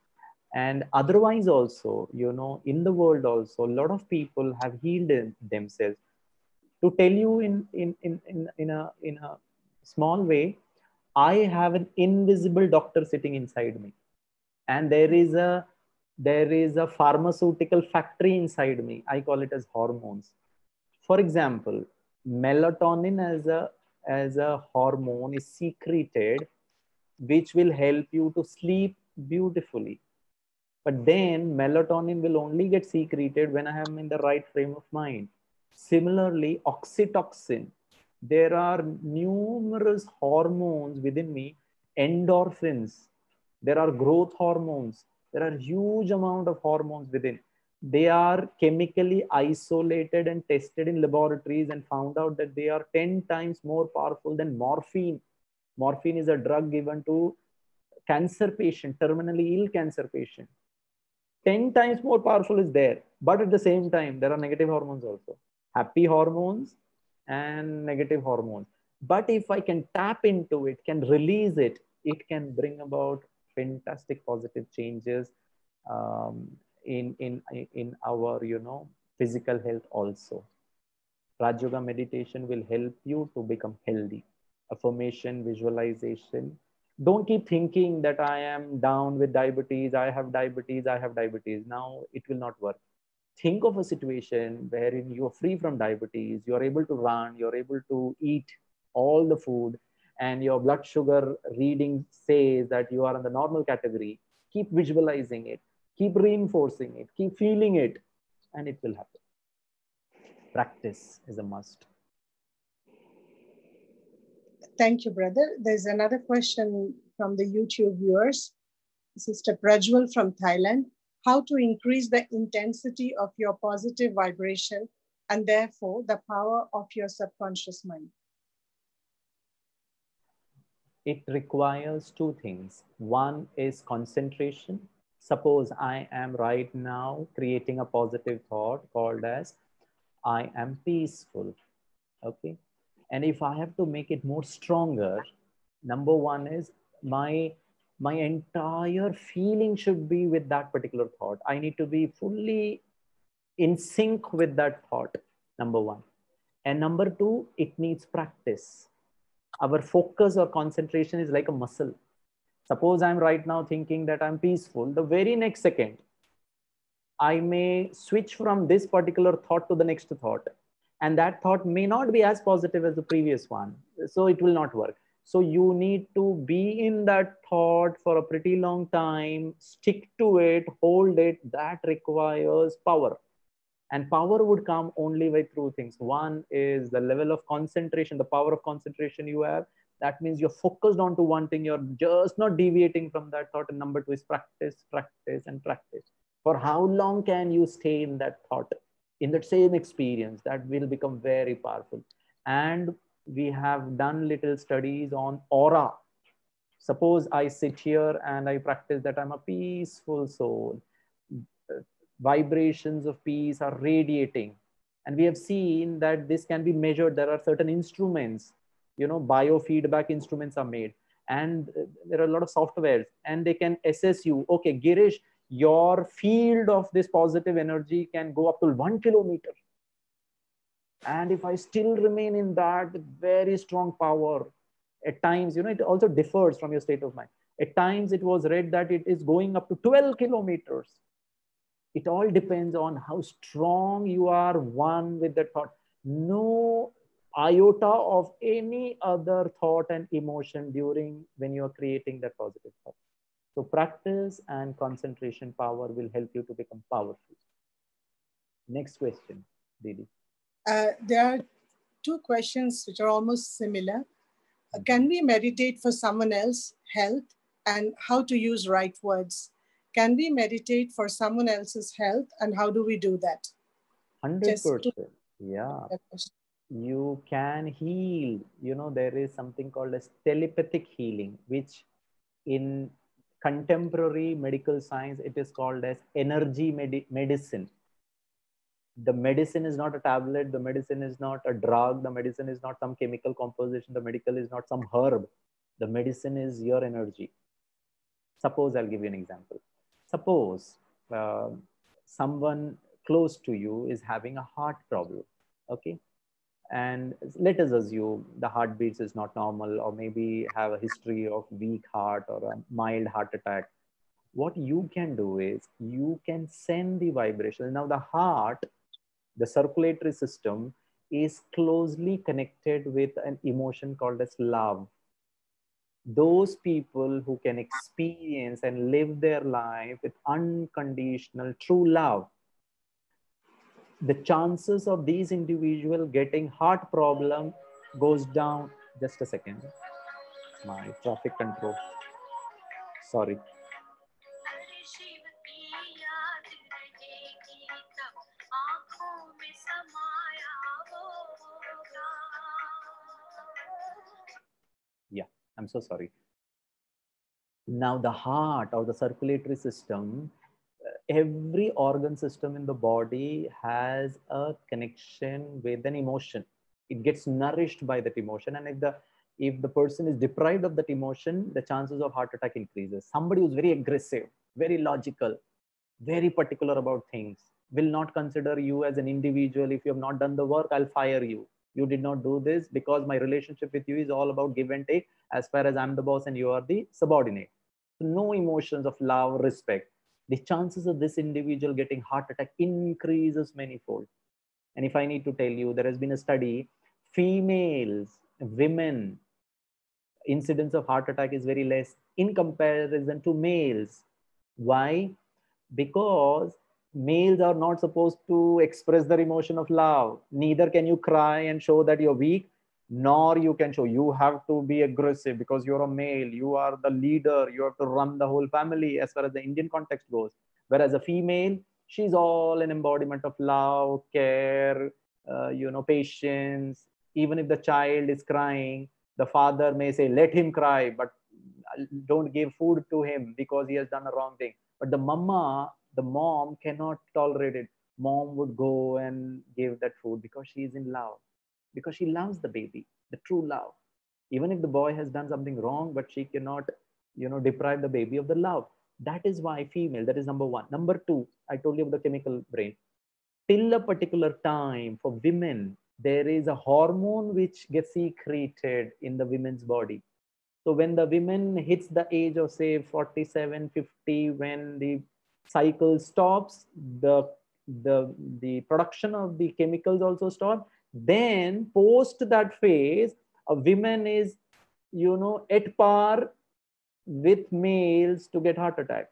And otherwise also, in the world also, a lot of people have healed themselves. To tell you in a small way, I have an invisible doctor sitting inside me, and there is a pharmaceutical factory inside me. I call it as hormones. For example, melatonin as a hormone is secreted, which will help you to sleep beautifully. But then melatonin will only get secreted when I am in the right frame of mind. Similarly, oxytocin. There are numerous hormones within me, endorphins. There are growth hormones. There are huge amount of hormones within. They are chemically isolated and tested in laboratories and found out that they are 10 times more powerful than morphine. Morphine is a drug given to cancer patient, terminally ill cancer patient. 10 times more powerful is there, but at the same time there are negative hormones also, happy hormones and negative hormones. But if I can tap into it, can release it, it can bring about fantastic positive changes, um, in our physical health also. Raj Yoga meditation will help you to become healthy. Affirmation, visualization. Don't keep thinking that I am down with diabetes, I have diabetes, I have diabetes. Now it will not work. Think of a situation wherein you are free from diabetes, you are able to run, you're able to eat all the food, and your blood sugar reading says that you are in the normal category. Keep visualizing it, keep reinforcing it, keep feeling it, and it will happen. Practice is a must. Thank you, brother. There's another question from the YouTube viewers. Sister Prajwal from Thailand. How to increase the intensity of your positive vibration and therefore the power of your subconscious mind? It requires two things. One is concentration. Suppose I am right now creating a positive thought called as I am peaceful. Okay. And if I have to make it more stronger, number one is my my entire feeling should be with that particular thought. I need to be fully in sync with that thought, number one. And number two, it needs practice. Our focus or concentration is like a muscle. Suppose I'm right now thinking that I'm peaceful, the very next second I may switch from this particular thought to the next thought, and that thought may not be as positive as the previous one, so it will not work. So you need to be in that thought for a pretty long time, stick to it, hold it. That requires power, and power would come only by through things. One is the level of concentration, the power of concentration you have. That means you're focused onto one thing, you're just not deviating from that thought. And number two is practice, practice, and practice. For how long can you stay in that thought, in that same experience? That will become very powerful. And we have done little studies on aura. Suppose I sit here and I practice that I'm a peaceful soul. vibrations of peace are radiating. And we have seen that this can be measured. There are certain instruments, biofeedback instruments are made, and there are a lot of softwares, and they can assess you. Okay, Girish, your field of this positive energy can go up to 1 kilometer. And if I still remain in that with very strong power, at times, it also differs from your state of mind. At times, it was read that it is going up to 12 kilometers. It all depends on how strong you are one with the thought. No iota of any other thought and emotion during when you are creating that positive thought. So practice and concentration power will help you to become powerful. Next question, Didi. There are two questions which are almost similar. Can we meditate for someone else's health, and how to use right words? Can we meditate for someone else's health, and how do we do that? Just to 100%. Yeah. that question. You can heal. There is something called as telepathic healing, which in contemporary medical science, it is called as energy medicine. The medicine is not a tablet, the medicine is not a drug, the medicine is not some chemical composition, the medical is not some herb. The medicine is your energy. Suppose I'll give you an example. Suppose someone close to you is having a heart problem. Okay, and let us assume the heartbeats is not normal, or maybe have a history of weak heart or a mild heart attack. What you can do is you can send the vibration. Now the heart, the circulatory system, is closely connected with an emotion called as love. Those people who can experience and live their life with unconditional true love, the chances of these individual getting heart problem goes down. Just a second, my traffic control, sorry. Yeah, I'm so sorry. Now the heart or the circulatory system, every organ system in the body has a connection with an emotion. It gets nourished by that emotion, and if the person is deprived of that emotion, the chances of heart attack increases. Somebody who's very aggressive, very logical, very particular about things, will not consider you as an individual. If you have not done the work, I'll fire you. You did not do this because my relationship with you is all about give and take, as far as I'm the boss and you are the subordinate. No emotions of love, respect. The chances of this individual getting heart attack increases manifold. And if I need to tell you, there has been a study, females, women, incidence of heart attack is very less in comparison to males. Why? Because males are not supposed to express their emotion of love. Neither can you cry and show that you're weak, nor you can show. You have to be aggressive because you're a male. You are the leader. You have to run the whole family as far as the Indian context goes. Whereas a female, she's all an embodiment of love, care, patience. Even if the child is crying, the father may say, let him cry, but don't give food to him because he has done a wrong thing. But the mom cannot tolerate it. Mom would go and give that food because she is in love, because she loves the baby, the true love. Even if the boy has done something wrong, but she cannot, deprive the baby of the love. That is why female, that is number one. Number two, I told you about the chemical brain. Till a particular time for women, there is a hormone which gets secreted in the women's body. So when the women hits the age of say 47, 50, when the cycle stops, the production of the chemicals also stop. Then post that phase, a woman is, at par with males to get heart attack.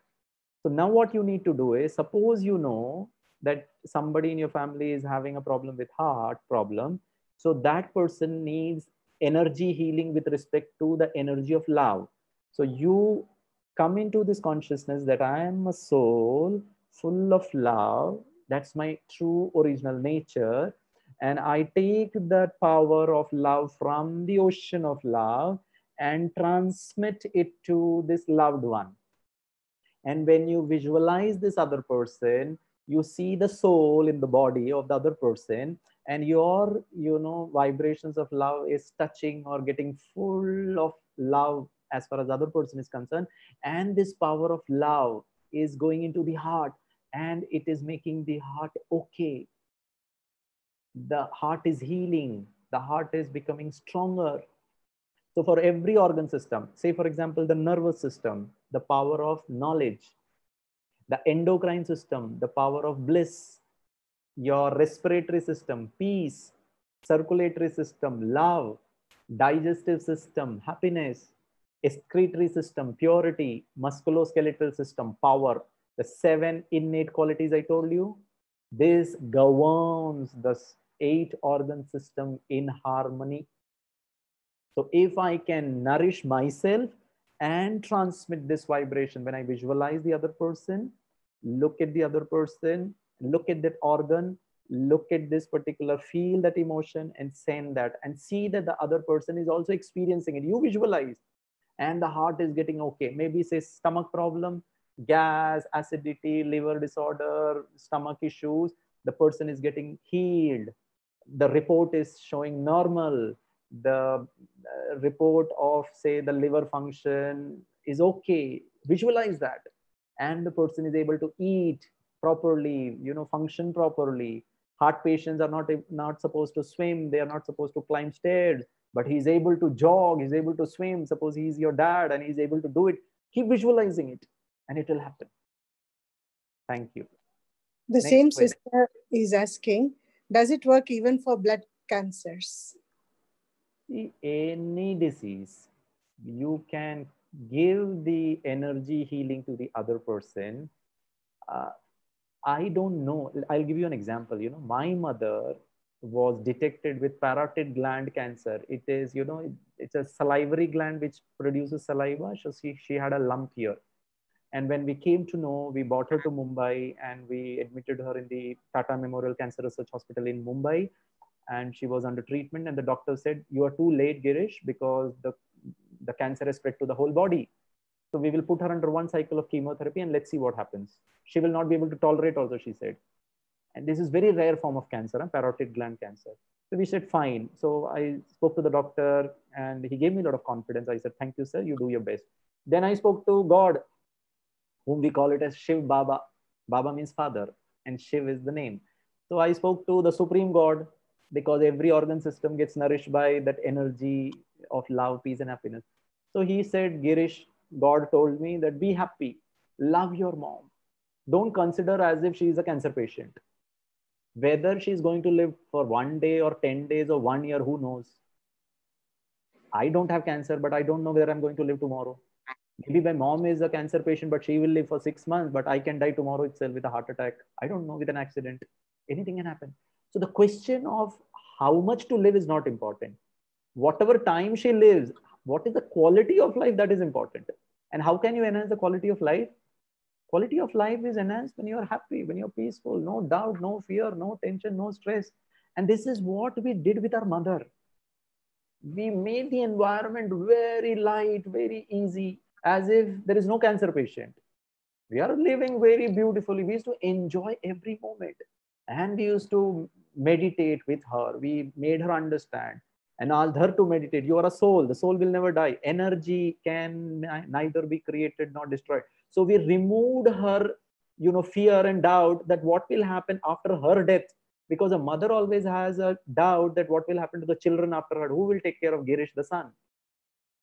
So now what you need to do is, suppose you know that somebody in your family is having a problem with heart problem. So that person needs energy healing with respect to the energy of love. So you come into this consciousness that I am a soul full of love. That's my true original nature. And I take that power of love from the ocean of love and transmit it to this loved one. And when you visualize this other person, You see the soul in the body of the other person, and your vibrations of love is touching or getting full of love as far as the other person is concerned. And this power of love is going into the heart, and it is making the heart okay. The heart is healing, the heart is becoming stronger. So for every organ system, say for example the nervous system, the power of knowledge; the endocrine system, the power of bliss; your respiratory system, peace; circulatory system, love; digestive system, happiness; excretory system, purity; musculoskeletal system, power. The seven innate qualities I told you, this governs the eight organ system in harmony. So if I can nourish myself and transmit this vibration, when I visualize the other person, look at the other person, look at that organ, look at this particular, feel that emotion and send that, and see that the other person is also experiencing it. You visualize, and the heart is getting okay. Maybe say stomach problem, gas, acidity, liver disorder, stomach issues, the person is getting healed. The report is showing normal. The report of say the liver function is okay. Visualize that, and the person is able to eat properly, function properly. Heart patients are not supposed to swim, they are not supposed to climb stairs, but he's able to jog, he's able to swim. Suppose he's your dad and he's able to do it. Keep visualizing it, and it will happen. Thank you. The Next same question. sister is asking, does it work even for blood cancers? See, any disease, you can give the energy healing to the other person. uh, I don't know. I'll give you an example. My mother was detected with parotid gland cancer. It is, it's a salivary gland which produces saliva. So she had a lump here. And when we came to know, we brought her to Mumbai and we admitted her in the Tata Memorial Cancer Research Hospital in Mumbai. And she was under treatment. And the doctor said, "You are too late, Gireesh, because the cancer has spread to the whole body. So we will put her under one cycle of chemotherapy and let's see what happens. She will not be able to tolerate also," she said. And this is very rare form of cancer, parotid gland cancer. So we said, fine. So I spoke to the doctor and he gave me a lot of confidence. I said, thank you, sir. You do your best. Then I spoke to God, whom we call it as Shiv Baba. Baba means father and Shiv is the name. So I spoke to the supreme God, because every organ system gets nourished by that energy of love, peace, and happiness. So he said, Girish, God told me that be happy, love your mom. Don't consider as if she is a cancer patient. Whether she's going to live for 1 day or 10 days or 1 year, who knows? I don't have cancer, but I don't know whether I'm going to live tomorrow. Maybe my mom is a cancer patient, but she will live for 6 months, but I can die tomorrow itself with a heart attack. I don't know, with an accident. Anything can happen. So the question of how much to live is not important. Whatever time she lives, what is the quality of life, that is important. And how can you enhance the quality of life? Quality of life is enhanced when you're happy, when you're peaceful, no doubt, no fear, no tension, no stress. And this is what we did with our mother. We made the environment very light, very easy, as if there is no cancer patient. We are living very beautifully. We used to enjoy every moment. And we used to meditate with her. We made her understand and asked her to meditate. You are a soul. The soul will never die. Energy can neither be created nor destroyed. So we removed her, fear and doubt that what will happen after her death, because a mother always has a doubt that what will happen to the children after her. Who will take care of Girish, the son?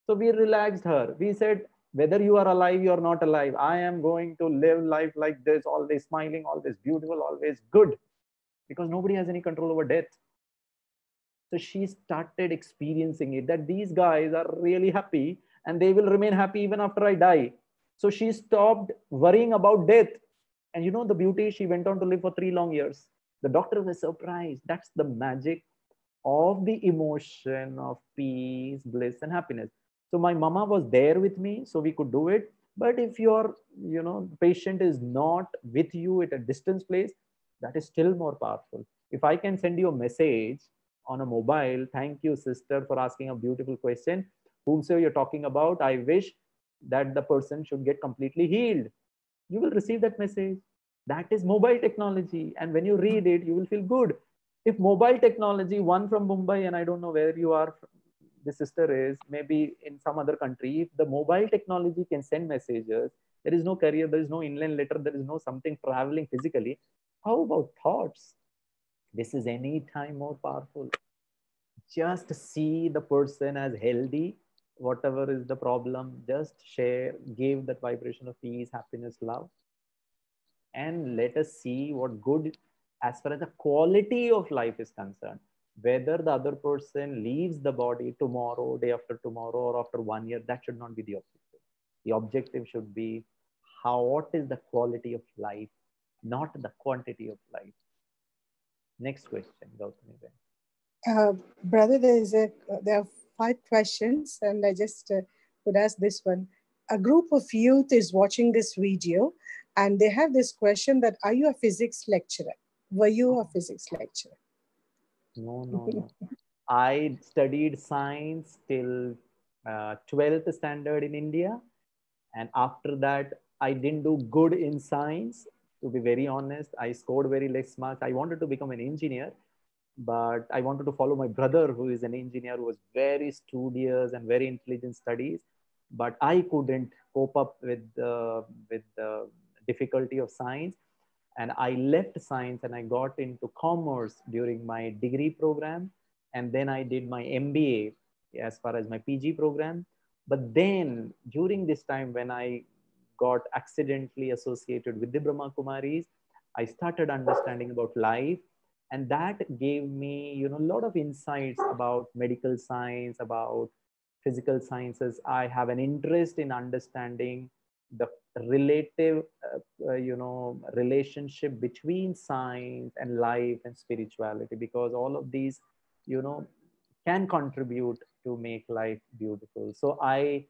So we relaxed her. We said, whether you are alive, you are not alive, I am going to live life like this, always smiling, always beautiful, always good, because nobody has any control over death. So she started experiencing it, that these guys are really happy and they will remain happy even after I die. So she stopped worrying about death. And the beauty, she went on to live for 3 long years. The doctor was surprised. That's the magic of the emotion of peace, bliss, and happiness. So my mama was there with me, so we could do it. But if your, patient is not with you at a distance place, that is still more powerful. If I can send you a message on a mobile, thank you, sister, for asking a beautiful question. Whomsoever you're talking about, I wish that the person should get completely healed. You will receive that message. That is mobile technology. And when you read it, you will feel good. If mobile technology, one from Mumbai, and I don't know where you are, the sister is, maybe in some other country, if the mobile technology can send messages, there is no carrier, there is no inland letter, there is no something traveling physically. How about thoughts? This is any time more powerful. Just see the person as healthy, whatever is the problem, just share, give that vibration of peace, happiness, love, and let us see what good as far as the quality of life is concerned. Whether the other person leaves the body tomorrow, day after tomorrow, or after 1 year, that should not be the objective. The objective should be how, what is the quality of life, not the quantity of life. Next question, Gautami. Brother, there are five questions, and I just would ask this one. A group of youth is watching this video, and they have this question that, are you a physics lecturer? Were you a physics lecturer? No, no, no. I studied science till 12th standard in India. And after that, I didn't do good in science. To be very honest, I scored very less marks. I wanted to become an engineer, but I wanted to follow my brother, who is an engineer, who was very studious and very intelligent studies. But I couldn't cope up with the difficulty of science, and I left science and I got into commerce during my degree program, and then I did my MBA as far as my PG program. But then during this time, when I got accidentally associated with the Brahma Kumaris, I started understanding about life, and that gave me, a lot of insights about medical science, about physical sciences. I have an interest in understanding the relative relationship between science and life and spirituality, because all of these you know can contribute to make life beautiful. So I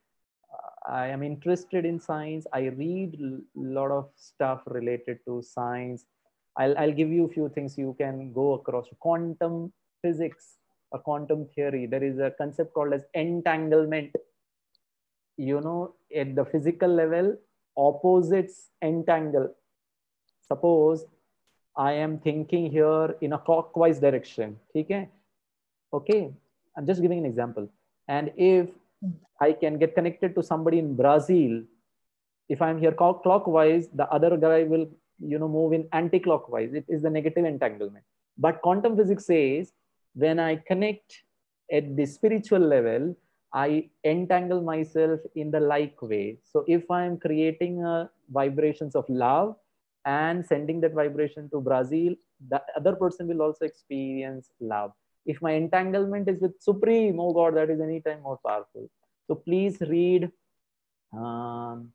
am interested in science. I read a lot of stuff related to science. I'll give you a few things you can go across. Quantum physics or quantum theory. There is a concept called as entanglement. At the physical level, opposites entangle. Suppose I am thinking here in a clockwise direction. Okay? Okay. I'm just giving an example. And if I can get connected to somebody in Brazil, if I'm here clockwise, the other guy will move in anti-clockwise. It is the negative entanglement. But quantum physics says when I connect at the spiritual level, I entangle myself in the like way. So if I'm creating vibrations of love and sending that vibration to Brazil, the other person will also experience love. If my entanglement is with Supreme, oh God, that is anytime more powerful. So please read um,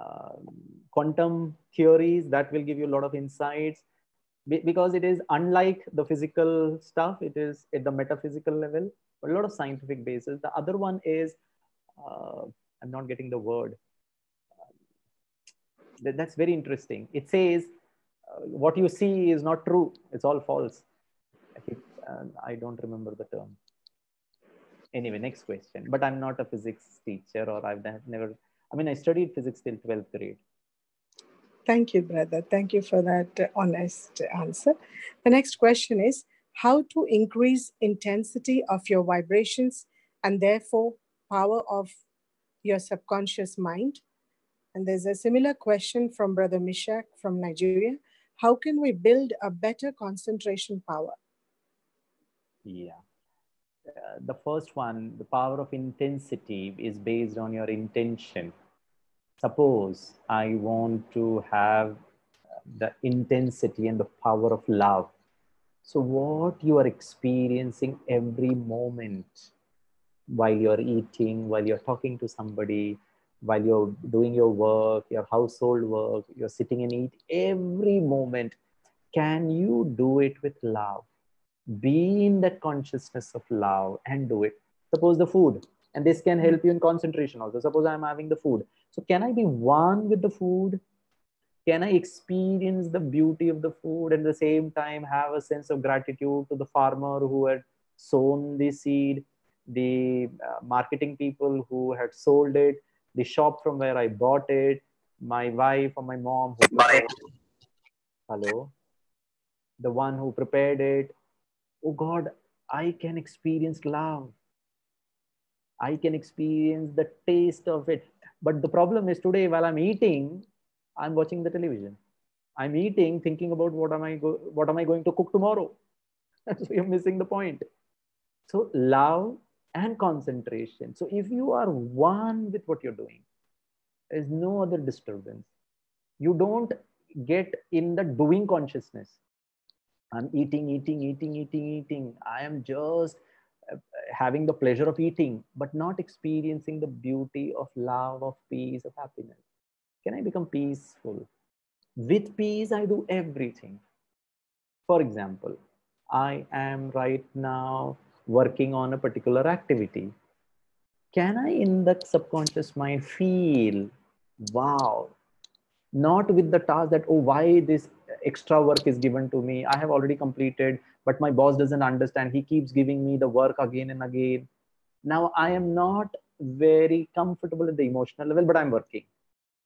uh, quantum theories. That will give you a lot of insights, because it is unlike the physical stuff. It is at the metaphysical level, but a lot of scientific basis. The other one is uh, I'm not getting the word. That's very interesting. It says what you see is not true, it's all false. I don't remember the term. Anyway, next question. But I'm not a physics teacher, or I've never, I mean, I studied physics till 12th grade. Thank you, brother. Thank you for that honest answer. The next question is, how to increase intensity of your vibrations and therefore power of your subconscious mind? And there's a similar question from Brother Mishak from Nigeria. How can we build a better concentration power? Yeah. The first one, the power of intensity, is based on your intention. Suppose I want to have the intensity and the power of love. So, what you are experiencing every moment, while you're eating, while you're talking to somebody, while you're doing your work, your household work, you're sitting and eat, every moment, can you do it with love? Be in that consciousness of love and do it. Suppose the food, and this can help you in concentration also. Suppose I'm having the food. So can I be one with the food? Can I experience the beauty of the food, and at the same time have a sense of gratitude to the farmer who had sown the seed, the marketing people who had sold it, the shop from where I bought it, my wife or my mom who prepared it. Hello, the one who prepared it. Oh God, I can experience love. I can experience the taste of it. But the problem is today, while I'm eating, I'm watching the television. I'm eating, thinking about what am I going to cook tomorrow. So you're missing the point. So love and concentration. So if you are one with what you're doing, there's no other disturbance. You don't get in the doing consciousness. I'm eating, eating, eating, eating, eating. I am just having the pleasure of eating, but not experiencing the beauty of love, of peace, of happiness. Can I become peaceful? With peace, I do everything. For example, I am right now working on a particular activity. Can I, in the subconscious mind, feel, wow, not with the task that, oh, why this extra work is given to me? I have already completed, but my boss doesn't understand. He keeps giving me the work again and again. Now I am not very comfortable at the emotional level, but I'm working.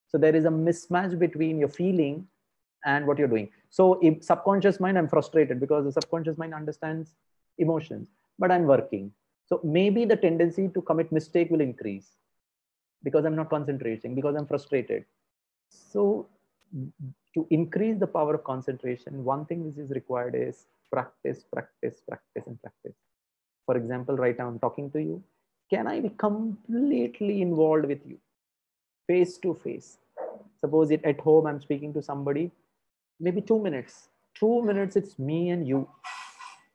So there is a mismatch between your feeling and what you're doing. So if subconscious mind, I'm frustrated because the subconscious mind understands emotions, but I'm working. So maybe the tendency to commit mistake will increase because I'm not concentrating, because I'm frustrated. So to increase the power of concentration, one thing which is required is practice, practice, practice, and practice. For example, right now I'm talking to you. Can I be completely involved with you, face to face? Suppose it at home, I'm speaking to somebody, maybe 2 minutes. 2 minutes, it's me and you.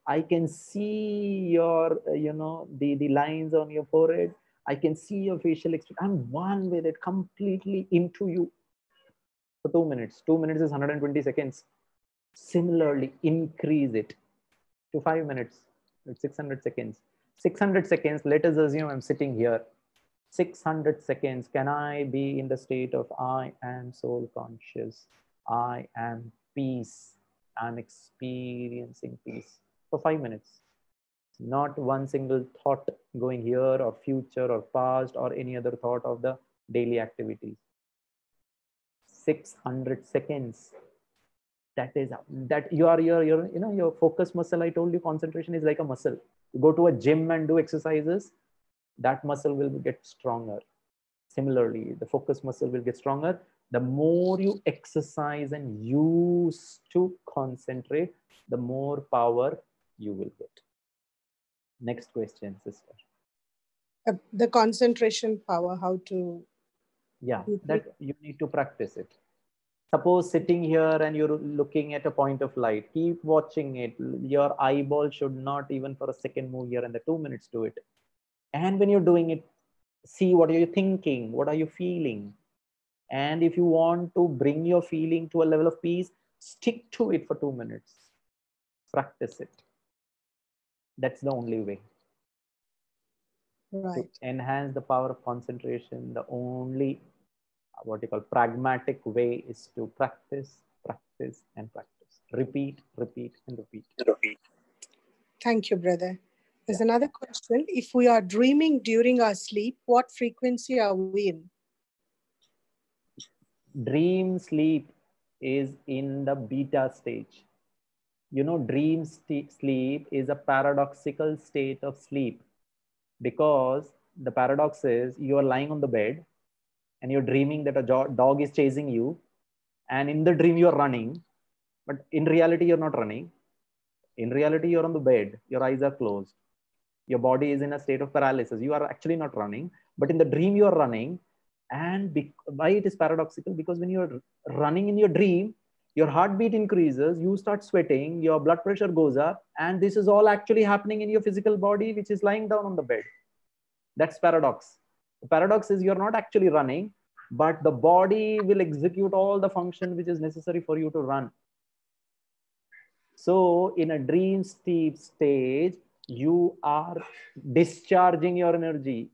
I can see your, the lines on your forehead. I can see your facial expression. I'm one with it, completely into you for 2 minutes. 2 minutes is 120 seconds. Similarly, increase it to 5 minutes. It's 600 seconds. 600 seconds, let us assume I'm sitting here. 600 seconds, can I be in the state of I am soul conscious? I am peace. I'm experiencing peace for 5 minutes. Not one single thought going here or future or past or any other thought of the daily activities. 600 seconds. That is that your focus muscle. I told you concentration is like a muscle. You go to a gym and do exercises, that muscle will get stronger. Similarly, the focus muscle will get stronger. The more you exercise and use to concentrate, the more power you will get. Next question, sister. The concentration power, how to Yeah, increase. that you need to practice it. Suppose sitting here and you're looking at a point of light, keep watching it. Your eyeball should not even for a second move here, and the 2 minutes do it. And when you're doing it, see what are you thinking, what are you feeling. And if you want to bring your feeling to a level of peace, stick to it for 2 minutes. Practice it. That's the only way. To Right. enhance the power of concentration, the only what you call pragmatic way is to practice, practice, and practice. Repeat, repeat, and repeat. Thank you, brother. Yeah. There's another question. If we are dreaming during our sleep, what frequency are we in? Dream sleep is in the beta stage. Dream sleep is a paradoxical state of sleep, because the paradox is you are lying on the bed and you're dreaming that a dog is chasing you, and in the dream you're running, but in reality you're not running. In reality you're on the bed, your eyes are closed, your body is in a state of paralysis, you are actually not running, but in the dream you are running. And why it is paradoxical? Because when you're running in your dream, your heartbeat increases, you start sweating, your blood pressure goes up, and this is all actually happening in your physical body, which is lying down on the bed. That's paradox. The paradox is you're not actually running, but the body will execute all the function which is necessary for you to run. So in a dream sleep stage, you are discharging your energy.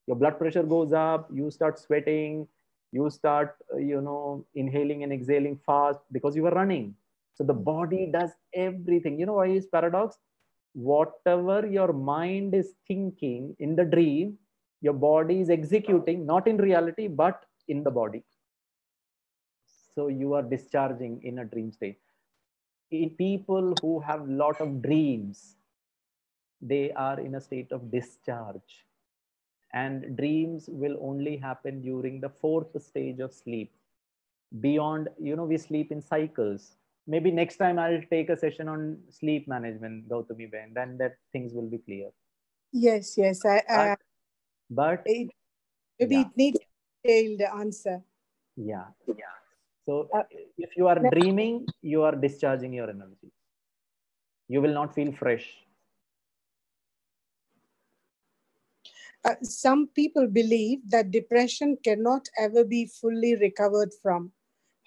Your blood pressure goes up, you start sweating, you start, inhaling and exhaling fast because you are running. So the body does everything. You know why is paradox? Whatever your mind is thinking in the dream, your body is executing, not in reality, but in the body. So you are discharging in a dream state. In people who have lot of dreams, they are in a state of discharge, and dreams will only happen during the fourth stage of sleep. Beyond, we sleep in cycles. Maybe next time I'll take a session on sleep management, Gautami Ben, then that things will be clear. Yes, yes. but but It, maybe yeah, it needs a detailed answer. yeah. So Uh, if you are next, dreaming, you are discharging your energy. You will not feel fresh. some people believe that depression cannot ever be fully recovered from.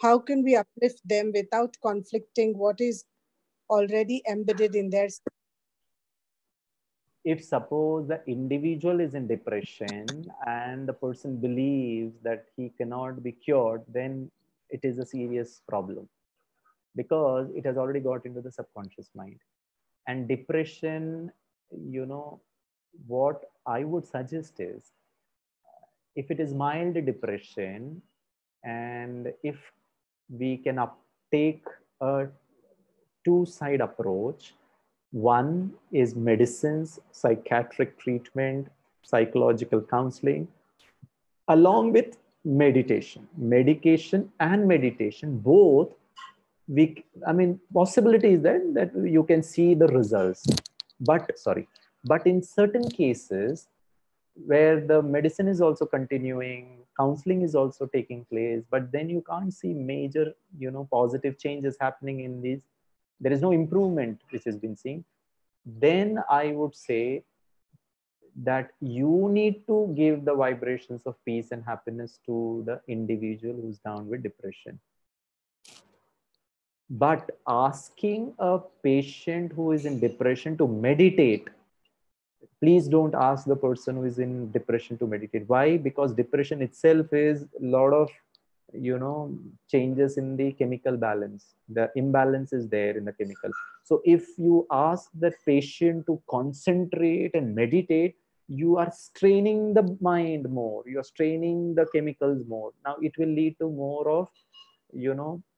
How can we uplift them without conflicting what is already embedded in their? If suppose the individual is in depression and the person believes that he cannot be cured, then it is a serious problem, because it has already got into the subconscious mind. And depression, you know what I would suggest is, if it is mild depression, and if we can take a two-side approach. One is medicines, psychiatric treatment, psychological counseling, along with meditation. Medication and meditation, both, possibility is that you can see the results. But in certain cases where the medicine is also continuing, counseling is also taking place, but then you can't see major, positive changes happening in these. There is no improvement which has been seen. Then I would say that you need to give the vibrations of peace and happiness to the individual who's down with depression. But asking a patient who is in depression to meditate, please don't ask the person who is in depression to meditate. Why? Because depression itself is a lot of, changes in the chemical balance. The imbalance is there in the chemical. So if you ask the patient to concentrate and meditate, you are straining the mind more, you are straining the chemicals more. Now it will lead to more of,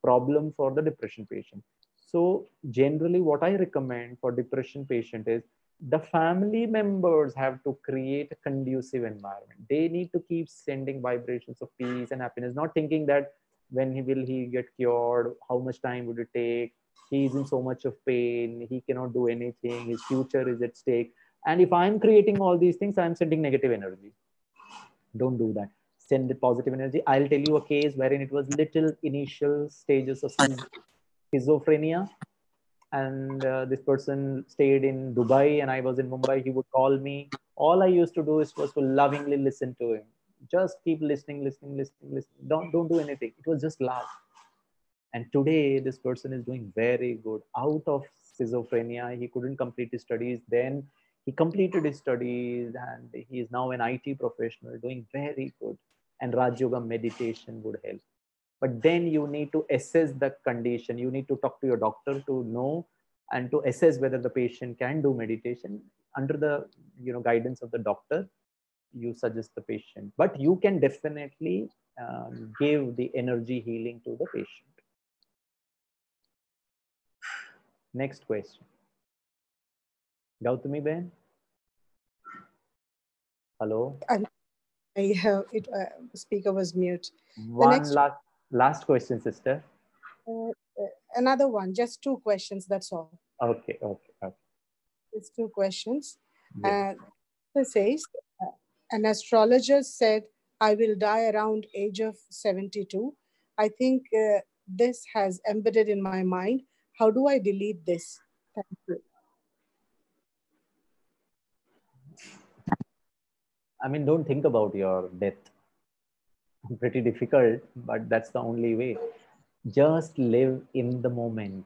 problem for the depression patient. So generally what I recommend for depression patient is, the family members have to create a conducive environment. They need to keep sending vibrations of peace and happiness, not thinking that when he get cured, how much time would it take, he is in so much of pain, he cannot do anything, his future is at stake. And if I'm creating all these things, I'm sending negative energy. Don't do that. Send the positive energy. I'll tell you a case wherein it was little initial stages of schizophrenia, and this person stayed in Dubai and I was in Mumbai. He would call me. All I used to do is was to lovingly listen to him. Just keep listening, listening, listening, listening. Don't do anything. It was just love. And today this person is doing very good out of schizophrenia. He couldn't complete his studies. Then he completed his studies and he is now an IT professional doing very good. And Raj Yoga meditation would help. But then you need to assess the condition. You need to talk to your doctor to know and to assess whether the patient can do meditation. Under the guidance of the doctor, you suggest the patient, but you can definitely give the energy healing to the patient. Next question. Gautami Ben, hello. And I speaker was mute. The One next, last question, sister. another one, just two questions. That's all. Okay, okay, okay. It's two questions. Yes. It says, an astrologer said, I will die around age of 72. I think this has embedded in my mind. How do I delete this? Thank you. Don't think about your death. Pretty difficult, but that's the only way. Just live in the moment.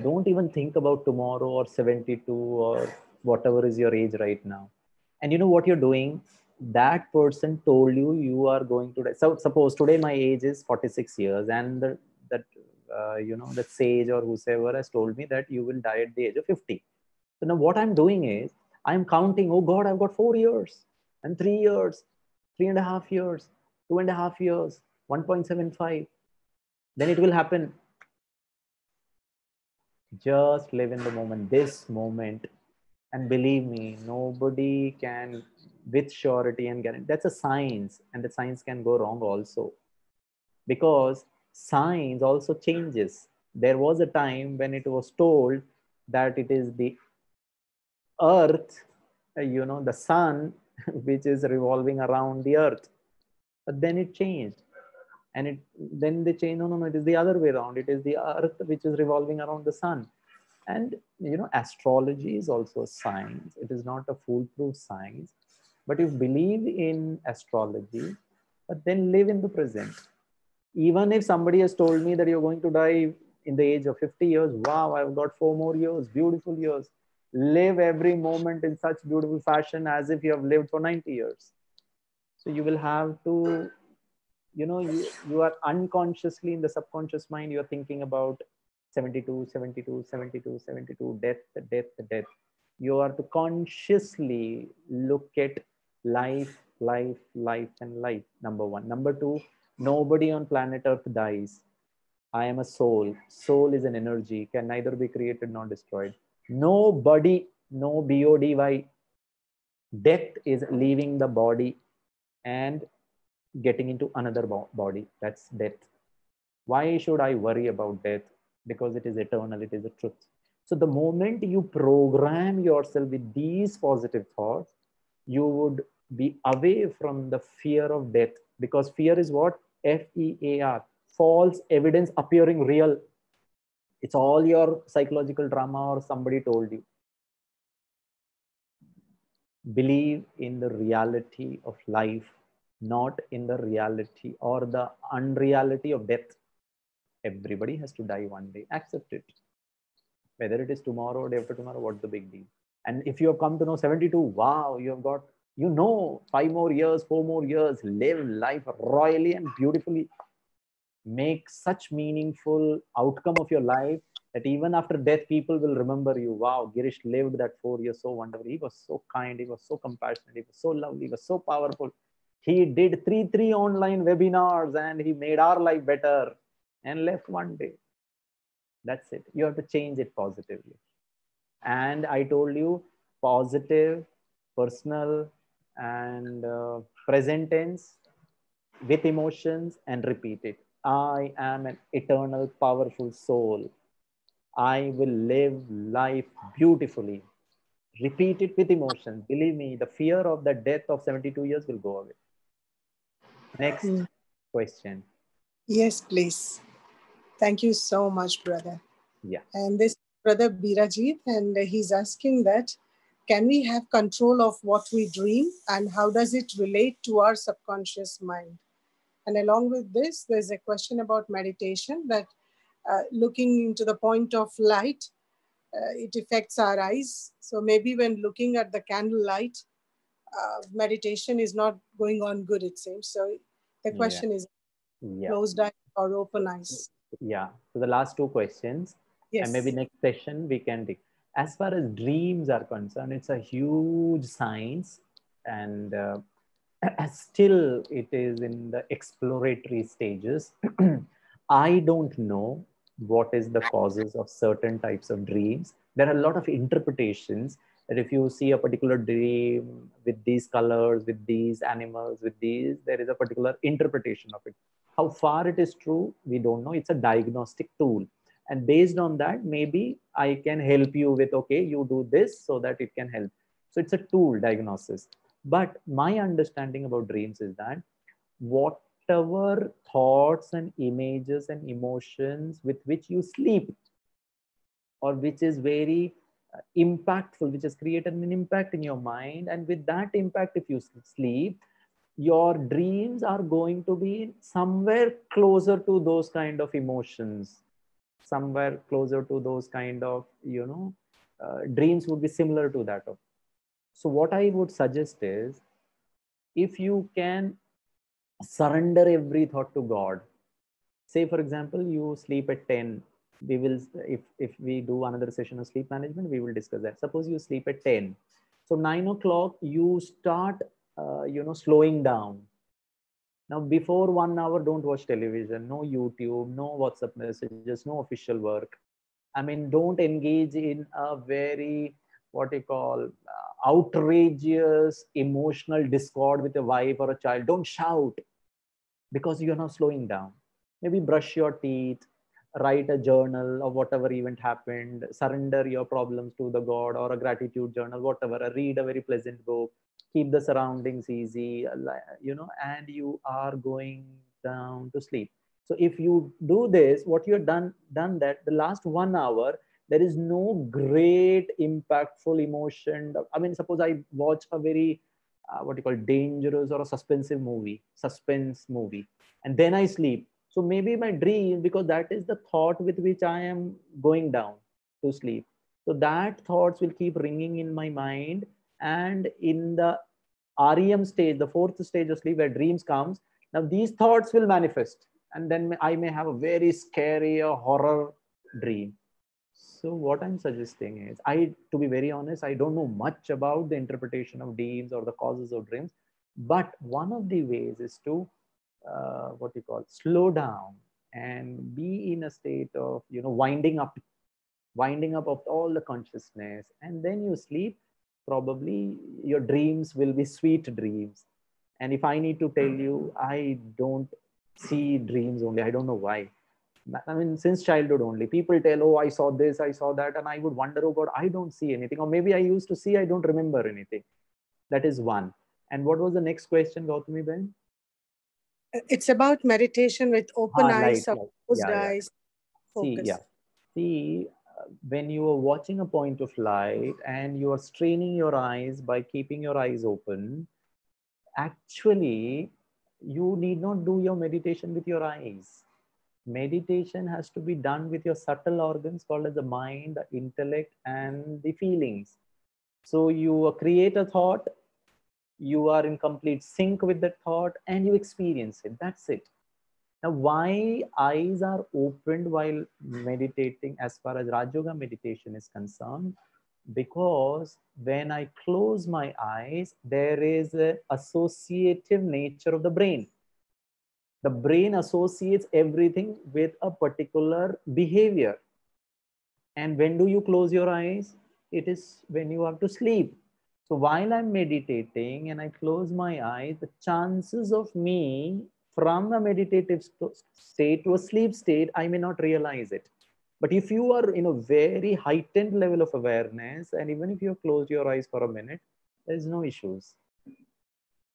Don't even think about tomorrow or 72 or whatever is your age right now. And you know what you're doing? That person told you you are going to die. So suppose today my age is 46 years, and that that sage or whoever has told me that you will die at the age of 50. So now what I'm doing is I'm counting, oh God, I've got 4 years and 3 years, 3.5 years, 2.5 years, 1.75. then it will happen. Just live in the moment, this moment. And believe me, nobody can with surety and guarantee. That's a science, and the science can go wrong also, because science also changes. There was a time when it was told that it is the earth, the sun, which is revolving around the earth. But then it changed. And then they changed, no, it is the other way around. It is the earth which is revolving around the sun. And astrology is also a science. It is not a foolproof science. But you believe in astrology, but then live in the present. Even if somebody has told me that you're going to die in the age of 50 years, wow, I've got 4 more years, beautiful years. Live every moment in such beautiful fashion as if you have lived for 90 years. So you will have to, you are unconsciously in the subconscious mind, you're thinking about 72, 72, 72, 72, death, death, death. You are to consciously look at life, life, life, and life. Number one. Number two, nobody on planet Earth dies. I am a soul. Soul is an energy, can neither be created nor destroyed. Nobody, no BODY. Death is leaving the body and getting into another body. That's death. Why should I worry about death? Because it is eternal, it is a truth. So the moment you program yourself with these positive thoughts, you would be away from the fear of death. Because fear is what? FEAR, false evidence appearing real. It's all your psychological drama or somebody told you. Believe in the reality of life, not in the reality or the unreality of death. Everybody has to die one day. Accept it. Whether it is tomorrow or day after tomorrow, what's the big deal? And if you have come to know 72, wow, you have got, 5 more years, 4 more years, live life royally and beautifully. Make such meaningful outcome of your life that even after death, people will remember you. Wow, Gireesh lived that 4 years so wonderfully. He was so kind, he was so compassionate, he was so lovely, he was so powerful. He did three online webinars and he made our life better and left one day. That's it. You have to change it positively. And I told you, positive, personal, and present tense with emotions, and repeat it. I am an eternal, powerful soul. I will live life beautifully. Repeat it with emotion. Believe me, the fear of the death of 72 years will go away. Next question. Yes, please. Thank you so much, brother. Yeah. And this brother Birajit, and he's asking that can we have control of what we dream and how does it relate to our subconscious mind? And along with this, there's a question about meditation that looking into the point of light, it affects our eyes. So maybe when looking at the candlelight, meditation is not going on good, it seems. So the Yeah. question is Yeah. closed eyes or open eyes? Yeah. So the last two questions, and maybe Yes. next session we can take. As far as dreams are concerned, it's a huge science, and still it is in the exploratory stages. I don't know what is the causes of certain types of dreams. There are a lot of interpretations that if you see a particular dream with these colors, with these animals, with these, there is a particular interpretation of it. How far it is true, we don't know. It's a diagnostic tool. And based on that, maybe I can help you with, okay, you do this so that it can help. So it's a tool diagnosis. But my understanding about dreams is that whatever thoughts and images and emotions with which you sleep, or which is very impactful, which has created an impact in your mind, and with that impact, if you sleep, your dreams are going to be somewhere closer to those kind of emotions, somewhere closer to those kind of, dreams would be similar to that of. So what I would suggest is, if you can surrender every thought to God. Say, for example, you sleep at 10. We will, if we do another session of sleep management, we will discuss that. Suppose you sleep at 10. So 9 o'clock, you start, slowing down. Now, before 1 hour, don't watch television, no YouTube, no WhatsApp messages, no official work. I mean, don't engage in a very, what you call, outrageous emotional discord with a wife or a child. Don't shout because you're not slowing down. Maybe brush your teeth, write a journal of whatever event happened, surrender your problems to the God, or a gratitude journal, whatever. Read a very pleasant book, keep the surroundings easy, and you are going down to sleep. So if you do this, what you've done that the last 1 hour, there is no great impactful emotion. I mean, suppose I watch a very what you call dangerous or a suspense movie, and then I sleep. So maybe my dream, because that is the thought with which I am going down to sleep. So that thoughts will keep ringing in my mind, and in the REM stage, the fourth stage of sleep where dreams comes, now these thoughts will manifest, and then I may have a very scary or horror dream. So what I'm suggesting is, to be very honest, I don't know much about the interpretation of dreams or the causes of dreams, but one of the ways is to what you call slow down and be in a state of winding up of all the consciousness, and then you sleep. Probably your dreams will be sweet dreams. And if I need to tell you, I don't see dreams only. I don't know why. I mean, since childhood only, people tell, "Oh, I saw this, I saw that," and I would wonder, "Oh God, I don't see anything," or maybe I used to see, I don't remember anything. That is one. And what was the next question, Gautami Ben? It's about meditation with open Ah, eyes or light. closed Yeah, yeah. eyes, See, yeah. focus. See, when you are watching a point of light and you are straining your eyes by keeping your eyes open, actually, you need not do your meditation with your eyes. Meditation has to be done with your subtle organs called as the mind, the intellect, and the feelings. So you create a thought, you are in complete sync with that thought, and you experience it. That's it. Now, why eyes are opened while meditating, as far as Raj Yoga meditation is concerned? Because when I close my eyes, there is an associative nature of the brain. The brain associates everything with a particular behavior. And when do you close your eyes? It is when you have to sleep. So while I'm meditating and I close my eyes, the chances of me from a meditative state to a sleep state, I may not realize it. But if you are in a very heightened level of awareness, and even if you close your eyes for a minute, there's no issues.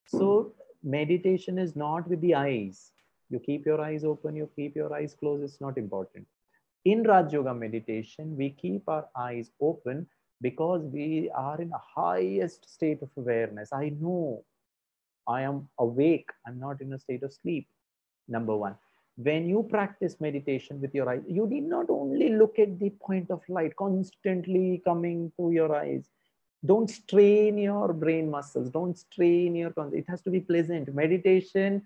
So meditation is not with the eyes. You keep your eyes open, you keep your eyes closed, it's not important. In Raj Yoga meditation, we keep our eyes open because we are in a highest state of awareness. I know I am awake, I'm not in a state of sleep. Number one. When you practice meditation with your eyes, you need not only look at the point of light constantly coming to your eyes. Don't strain your brain muscles. Don't strain your. It has to be pleasant. Meditation,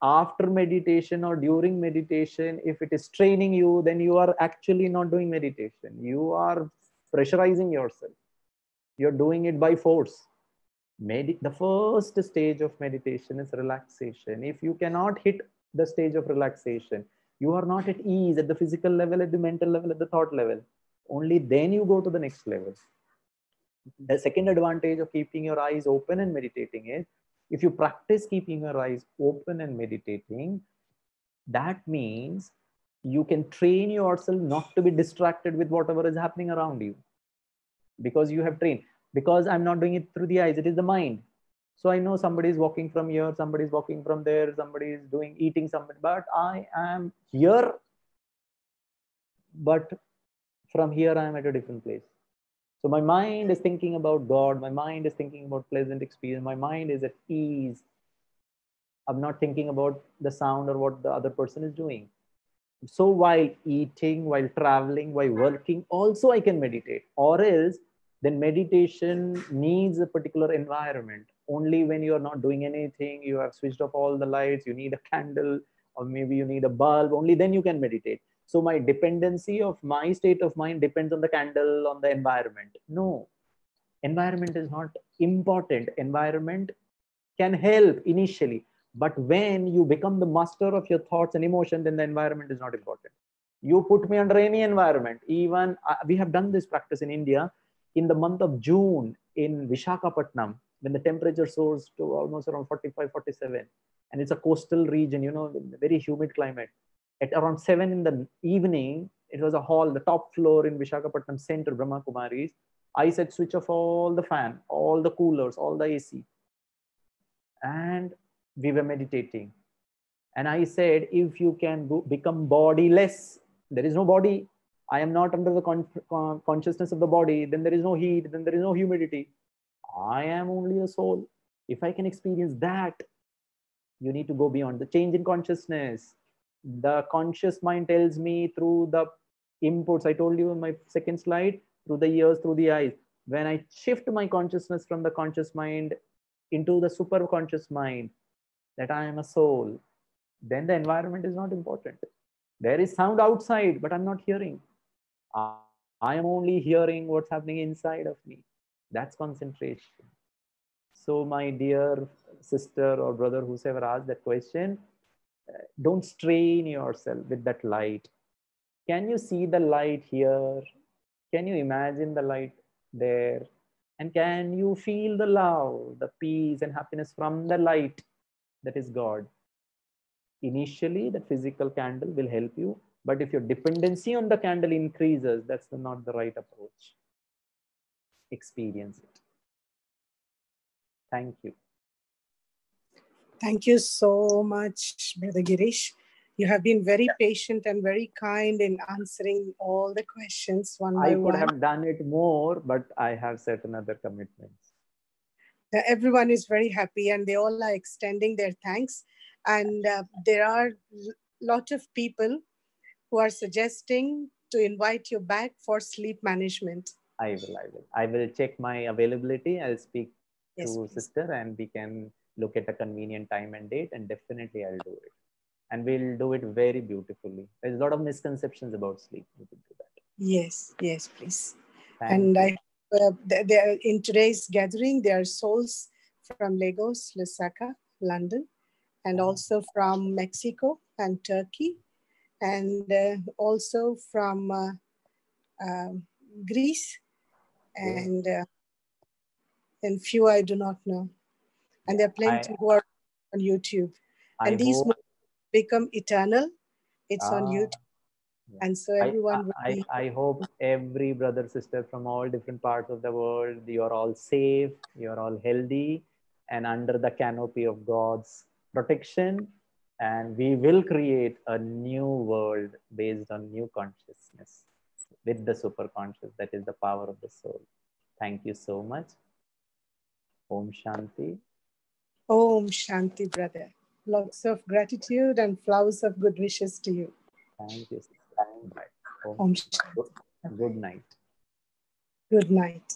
after meditation or during meditation, if it is straining you, then you are actually not doing meditation. You are pressurizing yourself. You're doing it by force. The first stage of meditation is relaxation. If you cannot hit the stage of relaxation, you are not at ease at the physical level, at the mental level, at the thought level. Only then you go to the next level. The second advantage of keeping your eyes open and meditating is, if you practice keeping your eyes open and meditating, that means you can train yourself not to be distracted with whatever is happening around you, because you have trained. Because I'm not doing it through the eyes, it is the mind. So I know somebody is walking from here, somebody is walking from there, somebody is doing eating something, but I am here, but from here I am at a different place. So my mind is thinking about God, my mind is thinking about pleasant experience, my mind is at ease. I'm not thinking about the sound or what the other person is doing. So while eating, while traveling, while working, also I can meditate. Or else, then meditation needs a particular environment. Only when you are not doing anything, you have switched off all the lights, you need a candle, or maybe you need a bulb, only then you can meditate. So my dependency of my state of mind depends on the candle, on the environment. No, environment is not important. Environment can help initially, But when you become the master of your thoughts and emotion, then the environment is not important. You put me under any environment. Even we have done this practice in India in the month of June in Vishakhapatnam, when the temperature soars to almost around 45, 47. And it's a coastal region, you know, very humid climate. At around 7 in the evening, it was a hall, the top floor in Vishakhapatnam center, Brahma Kumaris. I said, switch off all the fan, all the coolers, all the AC. And we were meditating. And I said, if you can become bodiless, there is no body. I am not under the consciousness of the body. Then there is no heat. Then there is no humidity. I am only a soul. If I can experience that, you need to go beyond the change in consciousness. The conscious mind tells me through the inputs. I told you in my second slide, through the ears, through the eyes. When I shift my consciousness from the conscious mind into the super conscious mind, that I am a soul, then the environment is not important. There is sound outside, but I'm not hearing. I am only hearing what's happening inside of me. That's concentration. So, my dear sister or brother, whoever asked that question, don't strain yourself with that light. Can you see the light here? Can you imagine the light there? And can you feel the love, the peace, and happiness from the light that is God? Initially, that physical candle will help you, but if your dependency on the candle increases, that's not the right approach. Experience it. Thank you. Thank you so much, Brother Gireesh. You have been very patient and very kind in answering all the questions one I by could one. have done it more, but I have certain other commitments. Everyone is very happy and they all are extending their thanks. And there are a lot of people who are suggesting to invite you back for sleep management. I will check my availability. I'll speak Yes, to please. sister and we can look at a convenient time and date, and definitely I'll do it. And we'll do it very beautifully. There's a lot of misconceptions about sleep. We could do that. Yes, yes, please. Thank And you. in today's gathering, there are souls from Lagos, Lusaka, London, and also from Mexico and Turkey, and also from Greece, Okay. and few I do not know. And Yeah. there are plenty who are on YouTube. I And these hope movies become eternal. It's on uh, YouTube. yeah. And so everyone will be. I hope every brother, sister from all different parts of the world, you're all safe, you're all healthy, and under the canopy of God's protection. And we will create a new world based on new consciousness with the super conscious. That is the power of the soul. Thank you so much. Om Shanti. Om Shanti, brother. Lots of gratitude and flowers of good wishes to you. Thank you, sister. Bye. Om Om Shanti. Shanti. Good night. Good night.